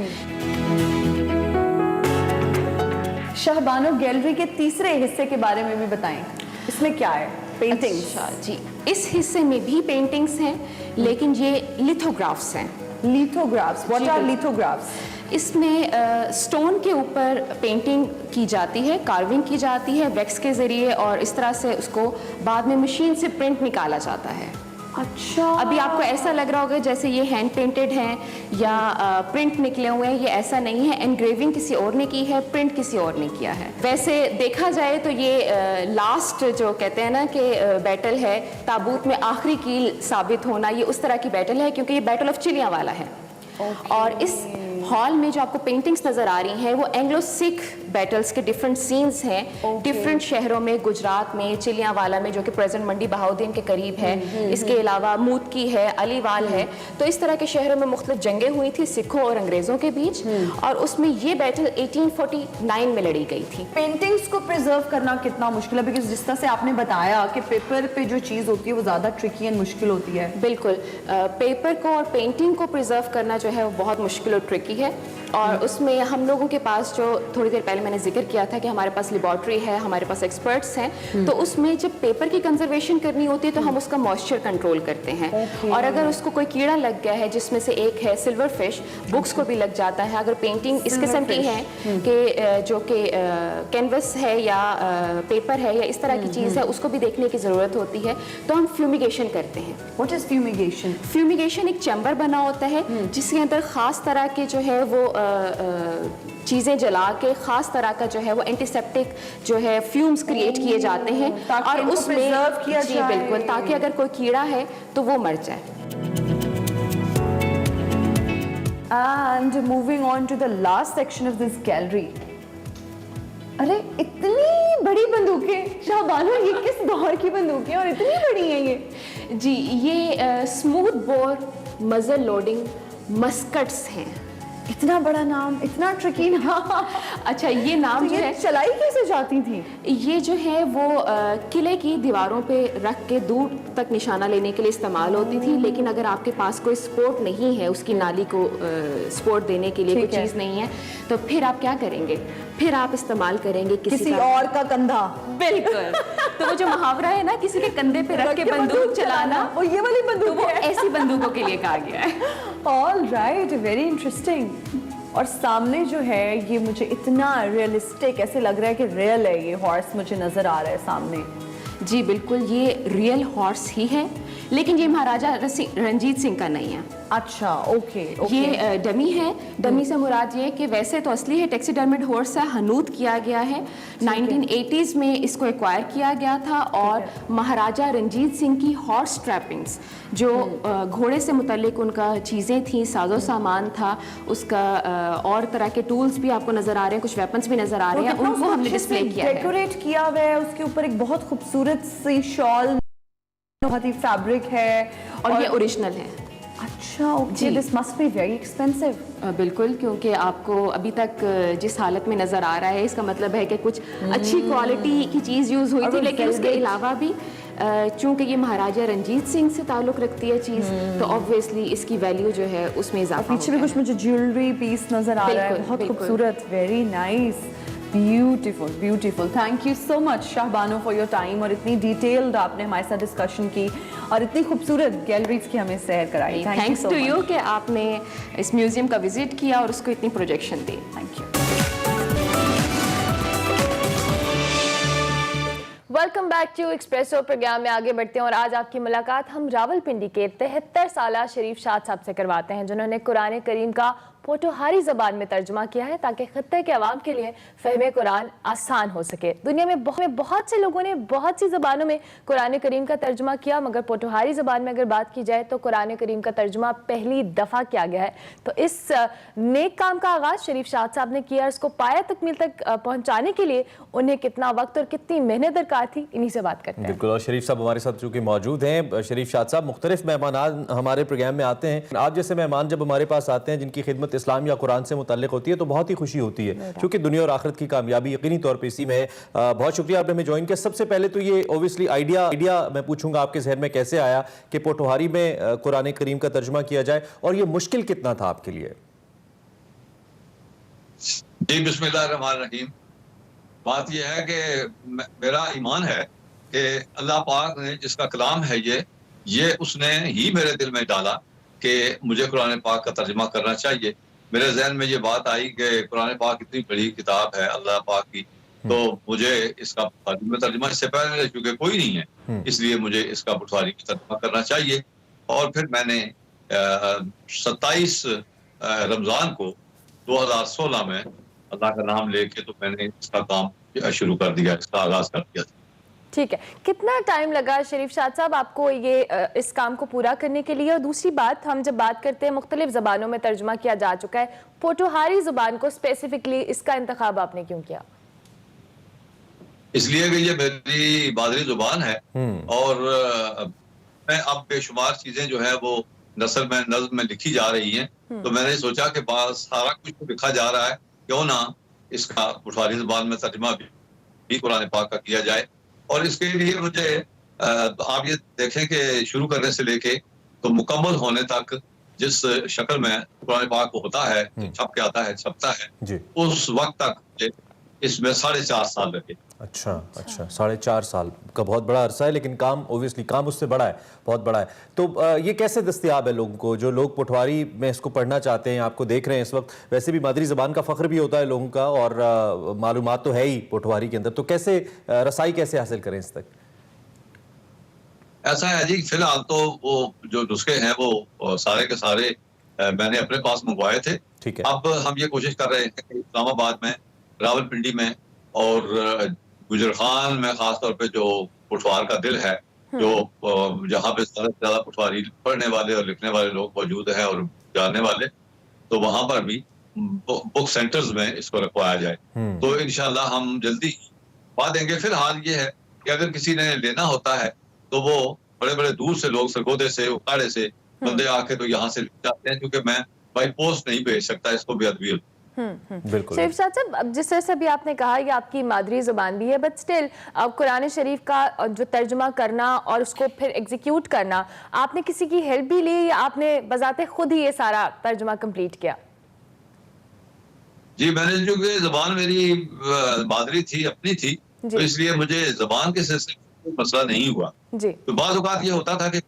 Speaker 10: शाहबानो, गैलरी के तीसरे हिस्से के बारे में भी बताएं, इसमें क्या है? पेंटिंग्स।
Speaker 9: अच्छा जी, इस हिस्से में भी पेंटिंग्स हैं, लेकिन ये लिथोग्राफ्स हैं।
Speaker 10: लिथोग्राफ्स, व्हाट आर लिथोग्राफ्स?
Speaker 9: इसमें स्टोन के ऊपर पेंटिंग की जाती है, कार्विंग की जाती है वैक्स के ज़रिए, और इस तरह से उसको बाद में मशीन से प्रिंट निकाला जाता है।
Speaker 10: अच्छा।
Speaker 9: अभी आपको ऐसा लग रहा होगा जैसे ये हैंड पेंटेड हैं या प्रिंट निकले हुए हैं, ये ऐसा नहीं है। एनग्रेविंग किसी और ने की है, प्रिंट किसी और ने किया है। वैसे देखा जाए तो ये लास्ट जो कहते हैं ना कि बैटल है, ताबूत में आखिरी कील साबित होना, ये उस तरह की बैटल है, क्योंकि ये बैटल ऑफ चिलियांवाला है। और इस हॉल में जो आपको पेंटिंग्स नजर आ रही हैं वो एंग्लो सिख बैटल्स के डिफरेंट सीन्स हैं, डिफरेंट शहरों में, गुजरात में, चिलियांवाला में जो कि प्रेजेंट मंडी बहाउद्दीन के करीब है, इसके अलावा मूदकी है, अलीवाल है। तो इस तरह के शहरों में मुख्तलिफ जंगें हुई थी सिखों और अंग्रेजों के बीच, और उसमें ये बैटल 1849 में लड़ी गई थी।
Speaker 10: पेंटिंग्स को प्रिजर्व करना कितना मुश्किल है, बिकॉज जिस तरह से आपने बताया कि पेपर पे जो चीज़ होती है वो ज़्यादा ट्रिकी एंड मुश्किल होती है।
Speaker 9: बिल्कुल, पेपर को और पेंटिंग को प्रिजर्व करना जो है वो बहुत मुश्किल और ट्रिकी है। और उसमें हम लोगों के पास, जो थोड़ी देर पहले मैंने जिक्र किया था कि हमारे पास लेबॉर्ट्री है, हमारे पास एक्सपर्ट्स हैं, तो उसमें जब पेपर की कंजर्वेशन करनी होती है तो हम उसका मॉइस्चर कंट्रोल करते हैं। और अगर उसको कोई कीड़ा लग गया है, जिसमें से एक है सिल्वर फिश, बुक्स को भी लग जाता है। अगर पेंटिंग इस किस्म की है कि जो कि कैनवस है या पेपर है या इस तरह की चीज़ है, उसको भी देखने की ज़रूरत होती है, तो हम फ्यूमिगेशन करते हैं।
Speaker 10: What is fumigation?
Speaker 9: फ्यूमिगेशन एक चैम्बर बना होता है जिसके अंदर ख़ास तरह के जो है वो चीज़ें जला के ख़ास तरह का जो है वो एंटीसेप्टिक जो है फ्यूम्स क्रिएट किए जाते हैं, और उसमें जी बिल्कुल, ताकि अगर कोई कीड़ा है तो वो मर जाए।
Speaker 10: And moving on to the last section of this gallery. अरे इतनी बड़ी बंदूकें शाहबानो, ये किस दौर की बंदूकें और इतनी बड़ी हैं ये?
Speaker 9: जी, ये स्मूथ बोर मजल लोडिंग मस्कट्स हैं।
Speaker 10: इतना बड़ा नाम, इतना ट्रिकी नाम।
Speaker 9: अच्छा, ये नाम
Speaker 10: तो
Speaker 9: जो
Speaker 10: ये
Speaker 9: है
Speaker 10: चलाई कैसे जाती थी?
Speaker 9: ये जो है वो किले की दीवारों पे रख के दूर तक निशाना लेने के लिए इस्तेमाल होती थी, लेकिन अगर आपके पास कोई सपोर्ट नहीं है, उसकी नाली को सपोर्ट देने के लिए कोई चीज़ नहीं है, तो फिर आप क्या करेंगे? फिर आप इस्तेमाल करेंगे किसी
Speaker 10: और का कंधा।
Speaker 9: बिल्कुल। तो वो जो मुहावरा है ना, किसी के कंधे पे रख के बंदूक चलाना,
Speaker 10: वो ये वाली बंदूक
Speaker 9: तो वो
Speaker 10: है।
Speaker 9: ऐसी बंदूकों के लिए कहा गया है।
Speaker 10: All right, very interesting. और सामने जो है ये मुझे इतना रियलिस्टिक ऐसे लग रहा है कि रियल है, ये हॉर्स मुझे नजर आ रहा है सामने।
Speaker 9: जी बिल्कुल, ये रियल हॉर्स ही है, लेकिन ये महाराजा रंजीत सिंह का नहीं है।
Speaker 10: अच्छा, ओके।
Speaker 9: ये डमी है। डमी से मुराद ये कि वैसे तो असली है टैक्सीडर्मिड हॉर्स है, हनूद किया गया है। 1980s में इसको एक्वायर किया गया था, और महाराजा रंजीत सिंह की हॉर्स ट्रैपिंग्स, जो घोड़े से मुतल्लिक उनका चीज़ें थी, साजो सामान था उसका, और तरह के टूल्स भी आपको नज़र आ रहे हैं, कुछ वेपन्स भी नज़र आ रहे हैं, उनको हमने डिस्प्ले किया है।
Speaker 10: डेकोरेट किया हुआ है, उसके ऊपर एक बहुत खूबसूरत सी शॉल, बहुत ही फैब्रिक है,
Speaker 9: और ये ओरिजिनल है।
Speaker 10: अच्छा, okay. This must be very expensive.
Speaker 9: बिल्कुल, क्योंकि आपको अभी तक जिस हालत में नज़र आ रहा है, इसका मतलब है कि कुछ अच्छी क्वालिटी की चीज़ यूज़ हुई थी, लेकिन उसके अलावा भी चूंकि ये महाराजा रंजीत सिंह से ताल्लुक़ रखती है चीज़, तो ऑब्वियसली इसकी वैल्यू जो है उसमें इजाफा।
Speaker 10: पीछे भी कुछ मुझे ज्वेलरी पीस नज़र आ रहा है, बहुत खूबसूरत, very nice, beautiful beautiful. Thank you so much Shah Bano for your time, और इतनी डिटेल्ड आपने हमारे साथ डिस्कशन की और इतनी खूबसूरत गैलरीज की हमें सैर कराई।
Speaker 9: थैंक्स टू यू कि आपने इस म्यूजियम का विजिट किया और उसको इतनी प्रोजेक्शन दी।
Speaker 10: Thank you.
Speaker 2: Welcome back to Expresso. Program में आगे बढ़ते हैं और आज आपकी मुलाकात हम रावलपिंडी के 73 साला शरीफ शाद साहब से करवाते हैं, जिन्होंने कुरान करीम का पोठोहारी ज़बान में तर्जुमा किया है ताकि खत्ते के अवाम के लिए फ़हम कुरान आसान हो सके। दुनिया में बहुत से लोगों ने बहुत सी ज़बानों में कुरान करीम का तर्जुमा किया, मगर पोठोहारी ज़बान में अगर बात की जाए तो कुरान करीम का तर्जुमा पहली दफ़ा किया गया है। तो इस नेक काम का आगाज़ शरीफ शाद साहब ने किया, इसको पाया तकमील तक पहुँचाने के लिए उन्हें कितना वक्त और कितनी मेहनत दरकार थी, इन्हीं से बात करते हैं।
Speaker 1: बिल्कुल, और शरीफ साहब हमारे साथ चूँकि मौजूद हैं। शरीफ शाद साहब, मुख्तलिफ मेहमान हमारे प्रोग्राम में आते हैं। आप जैसे मेहमान जब हमारे पास आते हैं जिनकी खिदमत इस्लाम या कुरान से मुतल्लिक होती है तो बहुत ही खुशी होती है, क्योंकि दुनिया और आखिरत की कामयाबी यकीनी तौर पर इसी में है। बहुत शुक्रिया आपने हमें ज्वाइन किया। सबसे पहले तो ये ओबियसली आइडिया मैं पूछूंगा आपके जहन में कैसे आया कि पोठोहारी में कुरान करीम का तर्जुमा किया जाए, और ये मुश्किल कितना था आपके लिए?
Speaker 11: जी, बिस्मिल्लाहिर्रहमानिर्रहीम। बात यह है कि मेरा ईमान है कि अल्लाह पाक ने जिसका कलाम है ये उसने ही मेरे दिल में डाला कि मुझे कुरान पाक का तर्जुमा करना चाहिए। मेरे जहन में ये बात आई कि कुरान पाक इतनी बड़ी किताब है अल्लाह पाक की, तो मुझे इसका तर्जुमा इससे पहले क्योंकि कोई नहीं है, इसलिए मुझे इसका पोठोहारी में तर्जुमा करना चाहिए। और फिर मैंने 27 रमज़ान को 2016 में अल्लाह का नाम लेके तो मैंने इसका काम शुरू कर दिया, इसका आगाज कर दिया।
Speaker 2: ठीक है, कितना टाइम लगा शरीफ शाद साहब आपको ये इस काम को पूरा करने के लिए? और दूसरी बात, हम जब बात करते हैं मुख्तलिफ ज़बानों में तर्जुमा किया जा चुका है, पोठोहारी ज़ुबान को स्पेसिफिकली इसका इंतखाब आपने क्यों किया?
Speaker 11: इसलिए कि ये मेरी मादरी ज़ुबान है और मैं अब बेशुमार चीजें जो है वो नस्ल में नज़्म में लिखी जा रही हैं, तो मैंने सोचा कि सारा कुछ तो लिखा जा रहा है, क्यों ना इसका पोठोहारी ज़ुबान में तर्जुमा भी कुरान पाक का किया जाए। और इसके लिए मुझे आप ये देखें कि शुरू करने से लेके तो मुकम्मल होने तक जिस शक्ल में कुरान पाक होता है, छप के आता है, छपता है, उस वक्त तक इसमें 4.5 साल लगे।
Speaker 1: अच्छा, 4.5 साल का बहुत बड़ा अरसा है, लेकिन काम ओबियसली काम उससे बड़ा है, बहुत बड़ा है। तो ये कैसे दस्तयाब है लोगों को, जो लोग पोठोहारी में इसको पढ़ना चाहते हैं? आपको देख रहे हैं इस वक्त, वैसे भी मादरी ज़बान का फ़ख्र भी होता है लोगों का, और मालूमात तो है ही पोठोहारी के अंदर, तो कैसे रसाई कैसे हासिल करें इस तक?
Speaker 11: ऐसा है जी, फिलहाल तो वो जो नुस्खे हैं वो सारे के सारे मैंने अपने पास मंगवाए थे।
Speaker 1: ठीक है।
Speaker 11: अब हम ये कोशिश कर रहे हैं कि इस्लामाबाद में, रावलपिंडी में और गुजरखान में खास तौर पे जो पोठवार का दिल है, जो जहाँ पे ज्यादा पोठवारी पढ़ने वाले और लिखने वाले लोग मौजूद हैं और जानने वाले, तो वहां पर भी बुक सेंटर्स में इसको रखवाया जाए। तो इंशाल्लाह हम जल्दी पा देंगे। फिलहाल ये है कि अगर किसी ने लेना होता है तो वो बड़े बड़े दूर से लोग, सरगोदे से, उकाड़े से बंदे आके तो यहाँ से जाते हैं, क्योंकि मैं बाई पोस्ट नहीं भेज सकता इसको बेअदबी।
Speaker 1: बिल्कुल।
Speaker 2: शरीफ शाद साहब, जिस तरह से भी आपने कहा ये आपकी मादरी ज़ुबान भी है, बट स्टिल कुरान शरीफ का जो तर्जुमा करना और उसको फिर एग्जीक्यूट करना, आपने किसी की हेल्प भी ली या आपने बजाते खुद ही ये सारा तर्जुमा कंप्लीट किया?
Speaker 11: जी, मैंने जो कि ज़बान मेरी मादरी थी, अपनी थी, तो इसलिए मुझे ज़बान के सिलसिले में मसला नहीं हुआ जी। तो बाज़ औक़ात ये होता था कि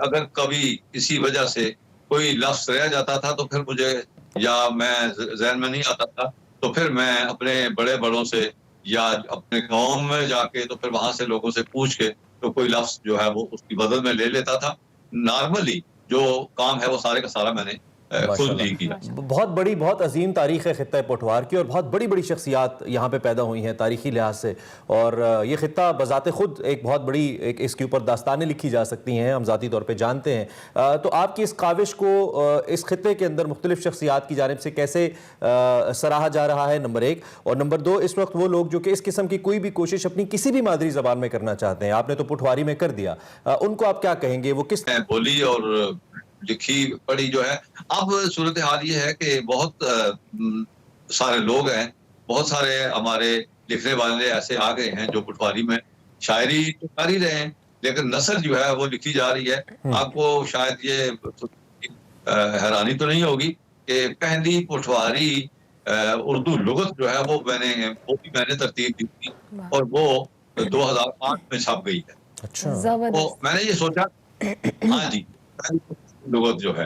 Speaker 11: अगर कभी किसी वजह से कोई लफ्ज़ रह जाता था तो फिर मुझे या मैं ज़हन में नहीं आता था, तो फिर मैं अपने बड़े बड़ों से या अपने गांव में जाके तो फिर वहां से लोगों से पूछ के तो कोई लफ्ज़ जो है वो उसकी बदल में ले लेता था। नॉर्मली जो काम है वो सारे का सारा मैंने खुद ही किया।
Speaker 1: बहुत बड़ी, बहुत अजीम तारीख़ है खित्ता पोठवार की, और बहुत बड़ी बड़ी शख्सियात यहाँ पे पैदा हुई हैं तारीख़ी लिहाज से, और ये खित्ता बज़ाते खुद एक बहुत बड़ी, एक इसके ऊपर दास्तानें लिखी जा सकती हैं, हम ज़ाती तौर पे जानते हैं। तो आपकी इस काविश को इस खित्ते के अंदर मुख्तलिफ शख्सियात की जानिब से कैसे सराहा जा रहा है, नंबर 1, और नंबर 2, इस वक्त वो लोग जो कि इस किस्म की कोई भी कोशिश अपनी किसी भी मादरी ज़बान में करना चाहते हैं, आपने तो पोठवारी में कर दिया, उनको आप क्या कहेंगे? वो किस
Speaker 11: बोली और लिखी पढ़ी जो है, अब सूरत हाल ये है कि बहुत सारे लोग हैं, बहुत सारे हमारे लिखने वाले ऐसे आ गए हैं जो पटवारी में शायरी तो कर ही रहे हैं, लेकिन नस्ल जो है वो लिखी जा रही है। आपको शायद ये हैरानी तो नहीं होगी कि पहली पटवारी उर्दू लुगत जो है वो भी मैंने तरतीब दी थी और वो 2008 में छप गई है। अच्छा। तो मैंने ये सोचा हाँ जी लुगत जो है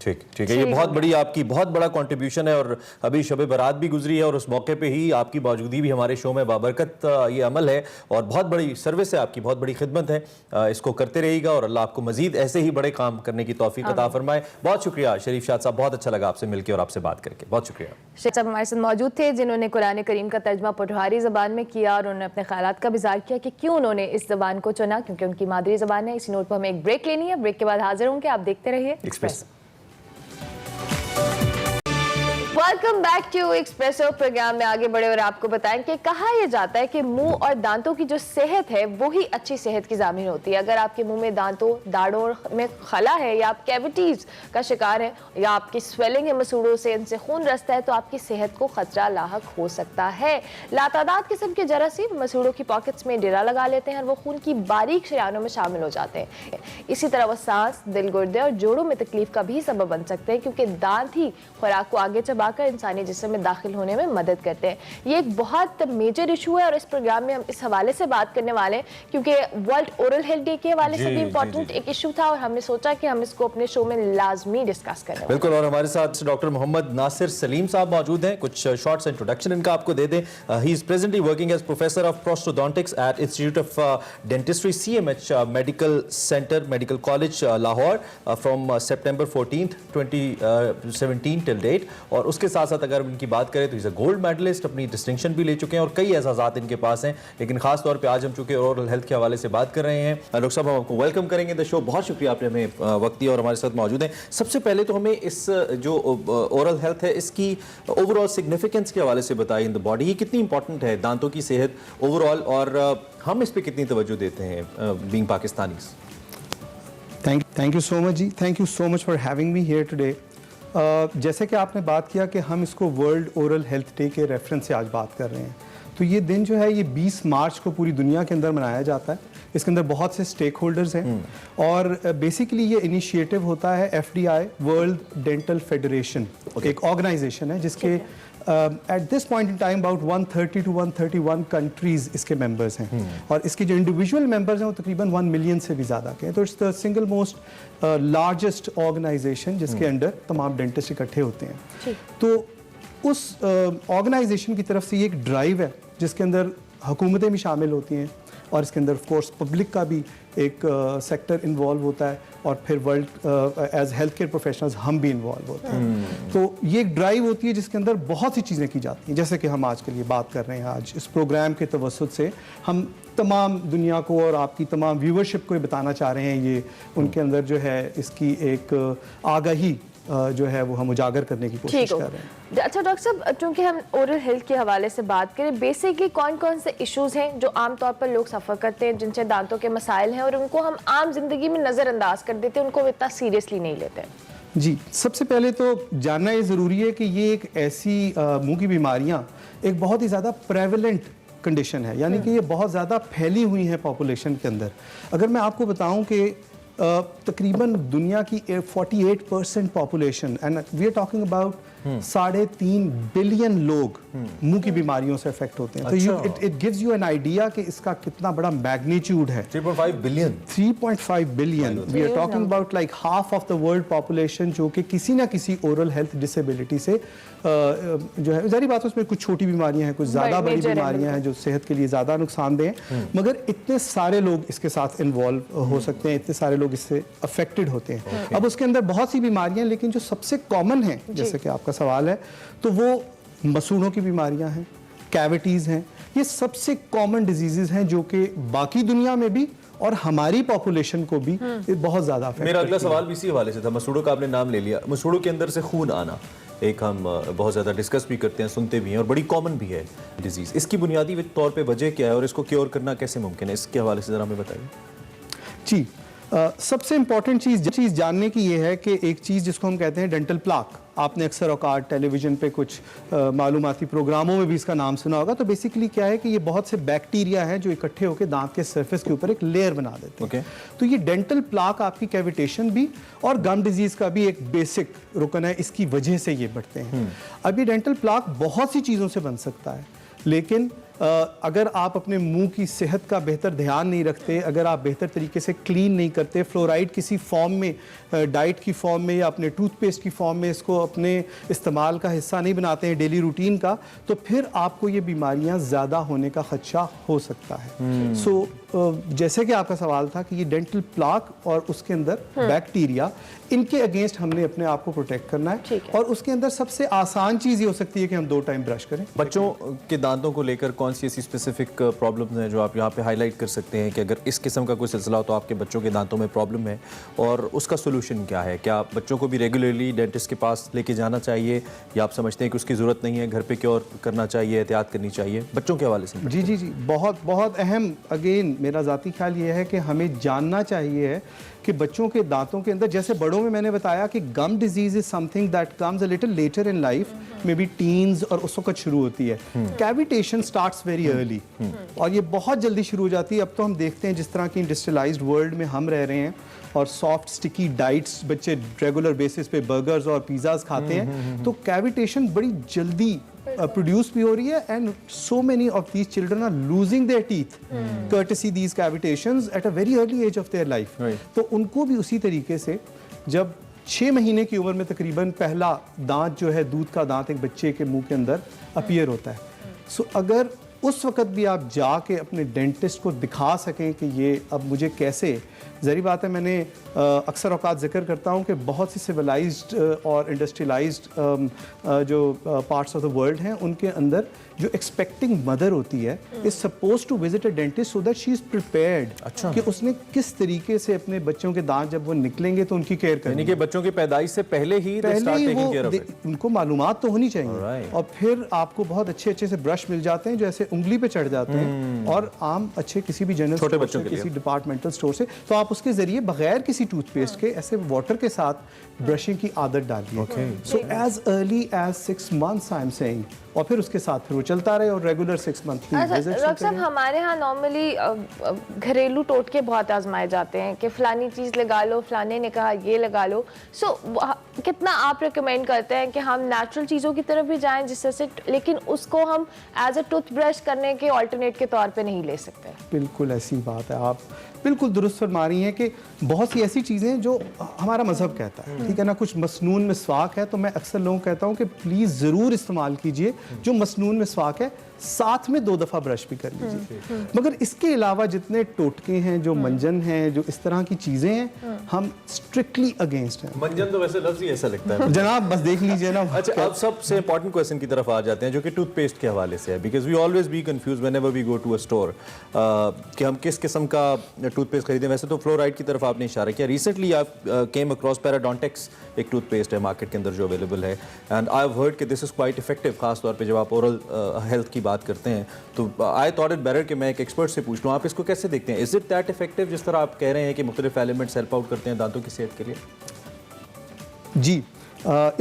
Speaker 1: ठीक है, ये बहुत बड़ी आपकी बहुत बड़ा कंट्रीब्यूशन है और अभी शब बारात भी गुजरी है और उस मौके पे ही आपकी मौजूदगी भी हमारे शो में बाबरकत ये अमल है और बहुत बड़ी सर्विस है आपकी, बहुत बड़ी खिदमत है। इसको करते रहिएगा और अल्लाह आपको मजीद ऐसे ही बड़े काम करने की तौफीक अता फरमाए। बहुत शुक्रिया शरीफ शाद साहब, बहुत अच्छा लगा आपसे मिलकर और आपसे बात करके, बहुत शुक्रिया।
Speaker 2: शेख साहब हमारे साथ मौजूद थे जिन्होंने कुरान करीम का तर्जमा पोठवारी ज़बान में किया और उन्होंने अपने ख्यालात का इज़हार किया कि क्यों उन्होंने इस ज़बान को चुना, क्योंकि उनकी मादरी ज़बान है। इसी नोट पर हमें एक ब्रेक लेनी है, ब्रेक के बाद हाजिर होंगे, आप देखते रहिए Express. Welcome back to Expresso. Program में आगे बढ़े और आपको बताएं कि कहा यह जाता है कि मुंह और दांतों की जो सेहत है वो ही अच्छी सेहत की ज़ामिन होती है। अगर आपके मुंह में दांतों दाढ़ों में खला है या आप कैविटीज़ का शिकार है या आपकी स्वेलिंग है मसूड़ों से, इनसे खून रसता है, तो आपकी सेहत को खतरा लाहक हो सकता है। लातादाद किस्म के जरासीम मसूड़ों की पॉकेट्स में डेरा लगा लेते हैं और वो खून की बारीक शरियानों में शामिल हो जाते हैं। इसी तरह वो सांस, दिल, गुर्दे और जोड़ों में तकलीफ का भी सबब बन सकते हैं, क्योंकि दांत ही खुराक को आगे चबाकर इंसानी जिस्म में दाखिल होने में मदद करते हैं। ये एक बहुत मेजर इशू है और इस प्रोग्राम में हम इस हवाले से बात करने वाले हैं, क्योंकि वर्ल्ड ओरल हेल्थ डे के हवाले से भी इंपॉर्टेंट एक इशू था और हमने सोचा कि हम इसको अपने शो में लाजमी डिस्कस करें।
Speaker 1: बिल्कुल, और हमारे साथ डॉक्टर मोहम्मद नासिर सलीम साहब मौजूद हैं। कुछ शॉर्ट्स इंट्रोडक्शन इनका आपको दे दें। He is presently working as professor of prosthodontics at institute of dentistry CMH medical centre, medical college Lahore from September 14th 2017 till date. और उसके साथ साथ अगर इनकी बात करें तो इज अ गोल्ड मेडलिस्ट, अपनी डिस्टिंक्शन भी ले चुके हैं और कई एजाज़ात इनके पास हैं। लेकिन खास तौर पे आज हम चूंकि ओरल हेल्थ के हवाले से बात कर रहे हैं, डॉक्टर साहब हम आपको वेलकम करेंगे द शो। बहुत शुक्रिया आपने हमें वक्त दिया और हमारे साथ मौजूद हैं। सबसे पहले तो हमें इस जो ओरल हेल्थ है इसकी ओवरऑल सिग्निफिकेंस के हवाले से बताइए इन द बॉडी। ये कितनी इंपॉर्टेंट है दांतों की सेहत ओवरऑल और हम इस पर कितनी तवज्जो देते हैं being Pakistanis?
Speaker 12: Thank you so much जी, thank you so much for having me here today. जैसे कि आपने बात किया कि हम इसको वर्ल्ड ओरल हेल्थ डे के रेफरेंस से आज बात कर रहे हैं, तो ये दिन जो है ये 20 मार्च को पूरी दुनिया के अंदर मनाया जाता है। इसके अंदर बहुत से स्टेक होल्डर्स हैं और बेसिकली ये इनिशिएटिव होता है FDI, वर्ल्ड डेंटल फेडरेशन, एक ऑर्गेनाइजेशन है जिसके at this point in time about 130 to 131 countries इसके मेंबर्स हैं और इसके जो इंडिविजुअल मेंबर्स हैं वो तकरीबन 1 मिलियन से भी ज़्यादा के हैं। तो it's the single most largest organisation जिसके अंडर तमाम डेंटिस्ट इकट्ठे होते हैं। तो उस ऑर्गेनाइजेशन की तरफ से ये एक ड्राइव है जिसके अंदर हुकूमतें भी शामिल होती हैं और इसके अंदर ऑफ कोर्स पब्लिक का भी एक सेक्टर इन्वॉल्व होता है और फिर world as health care professionals हम भी इन्वॉल्व होते हैं। तो ये एक ड्राइव होती है जिसके अंदर बहुत सी चीज़ें की जाती हैं, जैसे कि हम आज के लिए बात कर रहे हैं। आज इस प्रोग्राम के तवस्सुत से हम तमाम दुनिया को और आपकी तमाम व्यूवरशिप को ये बताना चाह रहे हैं, ये उनके अंदर जो है इसकी एक आगाही जो है वो हम उजागर करने की कोशिश कर रहे हैं।
Speaker 2: अच्छा डॉक्टर साहब, चूंकि हम ओरल हेल्थ के हवाले से बात करें, बेसिकली कौन कौन से इश्यूज हैं जो आमतौर पर लोग सफ़र करते हैं जिनसे दांतों के मसाइल हैं और उनको हम आम जिंदगी में नज़रअंदाज कर देते हैं, उनको इतना सीरियसली नहीं लेते हैं?
Speaker 12: जी, सबसे पहले तो जानना ये ज़रूरी है कि ये एक ऐसी मुंह की बीमारियाँ एक बहुत ही ज़्यादा प्रेवलेंट कंडीशन है, यानी कि ये बहुत ज़्यादा फैली हुई हैं पॉपुलेशन के अंदर। अगर मैं आपको बताऊं कि तकरीबन दुनिया की 48% population and we are talking about 3.5 billion लोग मुंह की बीमारियों से अफेक्ट होते हैं। तो it gives you an idea कि इसका कितना बड़ा मैग्नीट्यूड है।
Speaker 1: 3.5 billion
Speaker 12: 3.5 billion we are talking about like half of the world population जो कि किसी ना किसी ओरल हेल्थ डिसेबिलिटी से जो है, जारी बात है उसमें कुछ छोटी बीमारियां हैं, कुछ ज़्यादा बड़ी बीमारियां हैं जो सेहत के लिए ज़्यादा नुकसानदेह हैं, मगर इतने सारे लोग इसके साथ इन्वॉल्व हो सकते हैं, इतने सारे लोग इससे अफेक्टेड होते हैं। अब उसके अंदर बहुत सी बीमारियां, लेकिन जो सबसे कॉमन है जैसे कि आपका सवाल है, तो वो मसूड़ों की बीमारियां हैं, कैविटीज़ हैं। ये सबसे कॉमन डिजीज़ हैं जो कि बाकी दुनिया में भी और हमारी पॉपुलेशन को भी बहुत ज़्यादा अफेक्ट।
Speaker 1: मेरा अगला सवाल भी इसी हवाले से था। मसूड़ों का आपने नाम ले लिया। मसूड़ों के अंदर से खून आना एक हम बहुत ज़्यादा डिस्कस भी करते हैं, सुनते भी हैं और बड़ी कॉमन भी है डिजीज़। इसकी बुनियादी तौर पे वजह क्या है और इसको क्योर करना कैसे मुमकिन है, इसके हवाले से ज़रा हमें बताइए।
Speaker 12: जी, सबसे इम्पॉर्टेंट चीज़ जानने की ये है कि एक चीज़ जिसको हम कहते हैं डेंटल प्लाक, आपने अक्सर औकात टेलीविज़न पे कुछ मालूमाती प्रोग्रामों में भी इसका नाम सुना होगा। तो बेसिकली क्या है कि ये बहुत से बैक्टीरिया हैं जो इकट्ठे होकर दांत के सरफेस के ऊपर एक लेयर बना देते हैं। तो ये डेंटल प्लाक आपकी कैविटेशन भी और गम डिजीज़ का भी एक बेसिक रुकन है, इसकी वजह से ये बढ़ते हैं। अब ये डेंटल प्लाक बहुत सी चीज़ों से बन सकता है, लेकिन अगर आप अपने मुंह की सेहत का बेहतर ध्यान नहीं रखते, अगर आप बेहतर तरीके से क्लीन नहीं करते, फ्लोराइड किसी फॉर्म में डाइट की फॉर्म में या अपने टूथपेस्ट की फॉर्म में इसको अपने इस्तेमाल का हिस्सा नहीं बनाते हैं डेली रूटीन का, तो फिर आपको ये बीमारियां ज़्यादा होने का खदशा हो सकता है। सो जैसे कि आपका सवाल था कि ये डेंटल प्लाक और उसके अंदर बैक्टीरिया, इनके अगेंस्ट हमने अपने आप को प्रोटेक्ट करना है। और उसके अंदर सबसे आसान चीज़ ये हो सकती है कि हम 2 टाइम ब्रश करें।
Speaker 1: बच्चों के दांतों को लेकर कौन सी ऐसी स्पेसिफिक प्रॉब्लम्स हैं जो आप यहाँ पे हाईलाइट कर सकते हैं कि अगर इस किस्म का कोई सिलसिला हो तो आपके बच्चों के दांतों में प्रॉब्लम है, और उसका सोल्यूशन क्या है? क्या बच्चों को भी रेगुलरली डेंटिस्ट के पास लेके जाना चाहिए, या आप समझते हैं कि उसकी ज़रूरत नहीं है, घर पे क्योर करना चाहिए, एहतियात करनी चाहिए बच्चों के हवाले से?
Speaker 12: जी जी जी, बहुत बहुत अहम, अगेन मेरा ज़ाती ख्याल ये है कि हमें जानना चाहिए है कि बच्चों के दांतों के अंदर, जैसे बड़ों में मैंने बताया कि gum disease is something that comes a little later in life, maybe teens, और उस वक्त शुरू होती है। कैविटेशन स्टार्ट्स वेरी अर्ली, और ये बहुत जल्दी शुरू हो जाती है। अब तो हम देखते हैं जिस तरह की इंडस्ट्रियलाइज्ड वर्ल्ड में हम रह रहे हैं, और सॉफ्ट स्टिकी डाइट्स बच्चे रेगुलर बेसिस पे बर्गर्स और पिज़्ज़ाज खाते हैं, तो कैविटेशन बड़ी जल्दी प्रोड्यूस भी हो रही है, and so many of these children are losing their teeth courtesy these cavitations at a very early age of their life. तो उनको भी उसी तरीके से, जब 6 महीने की उम्र में तकरीबन पहला दांत जो है, दूध का दांत एक बच्चे के मुंह के अंदर अपीयर होता है। सो अगर उस वक्त भी आप जाके अपने डेंटिस्ट को दिखा सकें कि ये अब मुझे कैसे, ज़री बात है, मैंने अक्सर औकात जिक्र करता हूँ कि बहुत सी सिविलाइज्ड और इंडस्ट्रियलाइज्ड जो पार्ट्स ऑफ द वर्ल्ड हैं, उनके अंदर जो एक्सपेक्टिंग मदर होती है is suppose to visit a dentist so that she is prepared, कि उसने किस तरीके से अपने बच्चों के दांत जब वो निकलेंगे तो उनकी केयर करनी,
Speaker 1: यानी कि बच्चों की पैदाइश से पहले ही
Speaker 12: उनको मालूमात तो होनी चाहिए। और फिर आपको बहुत अच्छे अच्छे से ब्रश मिल जाते हैं जो ऐसे उंगली पे चढ़ जाते हैं, और आम अच्छे किसी भी जनरल
Speaker 1: छोटे बच्चों के
Speaker 12: किसी डिपार्टमेंटल स्टोर से, तो आप उसके जरिए बगैर किसी टूथपेस्ट के ऐसे वाटर के साथ ब्रशिंग की आदत डालिए। So as early as 6 months I am saying, और फिर उसके साथ फिर वो चलता रहे, और रेगुलर 6 month
Speaker 2: डॉक्टर साहब, हमारे यहाँ नॉर्मली घरेलू टोटके बहुत आजमाए जाते हैं कि फलानी चीज़ लगा लो, फलाने ने कहा ये लगा लो। सो कितना आप रिकमेंड करते हैं कि हम नेचुरल चीज़ों की तरफ भी जाएं जिससे से, लेकिन उसको हम एज अ टूथब्रश करने के ऑल्टरनेट के तौर पे नहीं ले सकते?
Speaker 12: बिल्कुल ऐसी बात है, आप बिल्कुल दुरुस्त फरमा रही हैं कि बहुत सी ऐसी चीज़ें जो हमारा मजहब कहता है, ठीक है ना। कुछ मसनून मिसवाक है, तो मैं अक्सर लोगों को कहता हूँ कि प्लीज़ ज़रूर इस्तेमाल कीजिए जो मसनून मिसवाक है, साथ में 2 दफ़ा ब्रश भी कर लीजिए। मगर इसके अलावा जितने टोटके हैं, जो मंजन हैं, जो इस तरह की चीज़ें हैं, हम स्ट्रिक्टली अगेंस्ट हैं।
Speaker 1: मंजन तो वैसे लफ्ज़ ही ऐसा लगता है
Speaker 12: जनाब, बस देख लीजिए ना।
Speaker 1: अच्छा, अब सबसे इंपॉर्टेंट क्वेश्चन की तरफ आ जाते हैं जो कि टूथपेस्ट के हवाले से है, because we always be confuse whenever we go to a store कि हम किस किस्म का टूथपेस्ट खरीदें। वैसे तो फ्लोराइड की तरफ आपने इशारा किया, रिसेंटली आप केम अक्रॉस पैराडोंटेक्स, एक टूथपेस्ट है मार्केट के अंदर जो अवेलेबल है, एंड आई हैव हर्ड कि दिस इज़ क्वाइट इफेक्टिव, खास तौर पे जब आप ओरल हेल्थ की बात करते हैं। तो आई थॉट इट बेटर कि मैं एक एक्सपर्ट से पूछ लूँ, आप इसको कैसे देखते हैं? इज इट दैट इफेक्टिव जिस तरह आप कह रहे हैं कि मुख्तलिफ एलिमेंट्स हेल्प आउट करते हैं दांतों की सेहत के लिए?
Speaker 12: जी,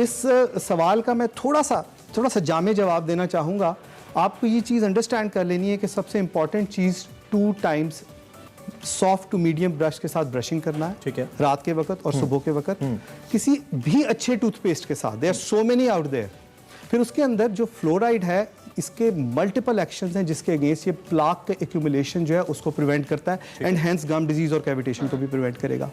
Speaker 12: इस सवाल का मैं थोड़ा सा जामे जवाब देना चाहूँगा। आपको ये चीज़ अंडरस्टैंड कर लेनी है कि सबसे इम्पॉर्टेंट चीज़ 2 times soft to medium brush के साथ ब्रशिंग करना है, ठीक है, रात के वक्त और सुबह के वक्त, किसी भी अच्छे टूथपेस्ट के साथ। There are so many out there. फिर उसके अंदर जो फ्लोराइड है, इसके मल्टीपल एक्शंस हैं जिसके अगेंस्ट ये प्लाक का एक्यूमुलेशन जो है उसको प्रिवेंट करता है, एंड हेंस गम डिजीज और कैविटेशन को भी प्रिवेंट करेगा।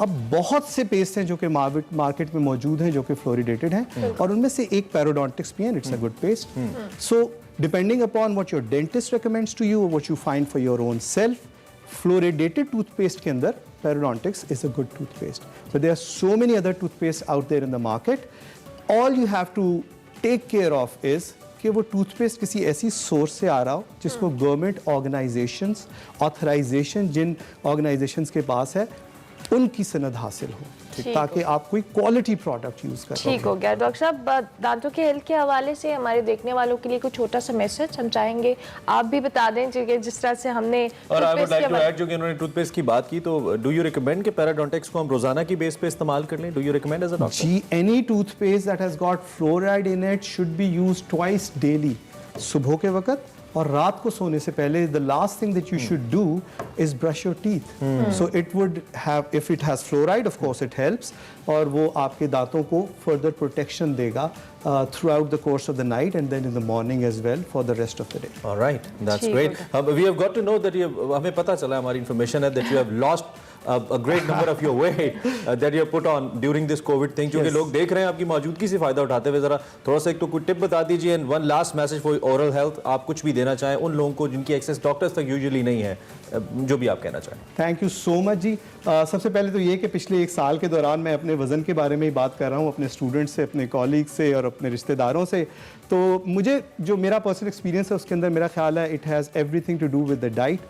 Speaker 12: अब बहुत से पेस्ट हैं जो कि मार्केट में मौजूद हैं जो कि फ्लोरिडेटेड हैं, और उनमें से एक पैरोडोंटिक्स भी है, it's a good paste. So depending upon what your dentist recommends to you, what you find for your own self, fluoridated toothpaste के अंदर Parodontax is a good toothpaste. But there are so many other toothpaste out there in the market. All you have to take care of is कि वो toothpaste किसी ऐसी source से आ रहा हो जिसको गवर्नमेंट ऑर्गेनाइजेशंस, ऑथराइजेशन जिन ऑर्गेनाइजेशंस के पास है, उनकी सनद हासिल हो, ताकि आप कोई क्वालिटी प्रोडक्ट यूज करें।
Speaker 2: ठीक हो गया। डॉक्टर साहब, दांतों के हेल्थ के हवाले से हमारे देखने वालों के लिए कुछ छोटा सा मैसेज हम चाहेंगे आप भी बता दें, जिस तरह से हमने
Speaker 1: और I would like to add, जो कि उन्होंने टूथपेस्ट की बात की, तो डू यू रिकमेंड कि पैराडोंटिक्स को हम रोजाना की बेस पे इस्तेमाल कर लें? Do you recommend as a doctor?
Speaker 12: जी, any toothpaste that has got fluoride in it should be used twice daily. सुबह के वक्त और रात को सोने से पहले the last thing that you should do is brush your teeth. So it would have, if it has fluoride of course it helps, और वो आपके दांतों को फर्दर प्रोटेक्शन देगा throughout the course of the night and then in the morning as well for the rest of the day.
Speaker 1: Alright, that's great. We have got to know that हमें पता चला, हमारी information है that you have lost a great number of your weight that you have put on during this COVID thing, क्योंकि लोग देख रहे हैं आपकी मौजूदगी से फायदा उठाते हुए। जरा थोड़ा सा एक तो कोई टिप बता दीजिए, and one last message for oral health, आप कुछ भी देना चाहें उन लोगों को जिनकी एक्सेस डॉक्टर्स तक यूजुअली नहीं है, जो भी आप कहना चाहें।
Speaker 12: थैंक यू सो मच जी। सबसे पहले तो ये कि पिछले 1 साल के दौरान मैं अपने वज़न के बारे में ही बात कर रहा हूँ, अपने स्टूडेंट्स से, अपने कॉलीग से और अपने रिश्तेदारों से। तो मुझे जो मेरा पर्सनल एक्सपीरियंस है उसके अंदर मेरा ख्याल है it has everything to do with the diet.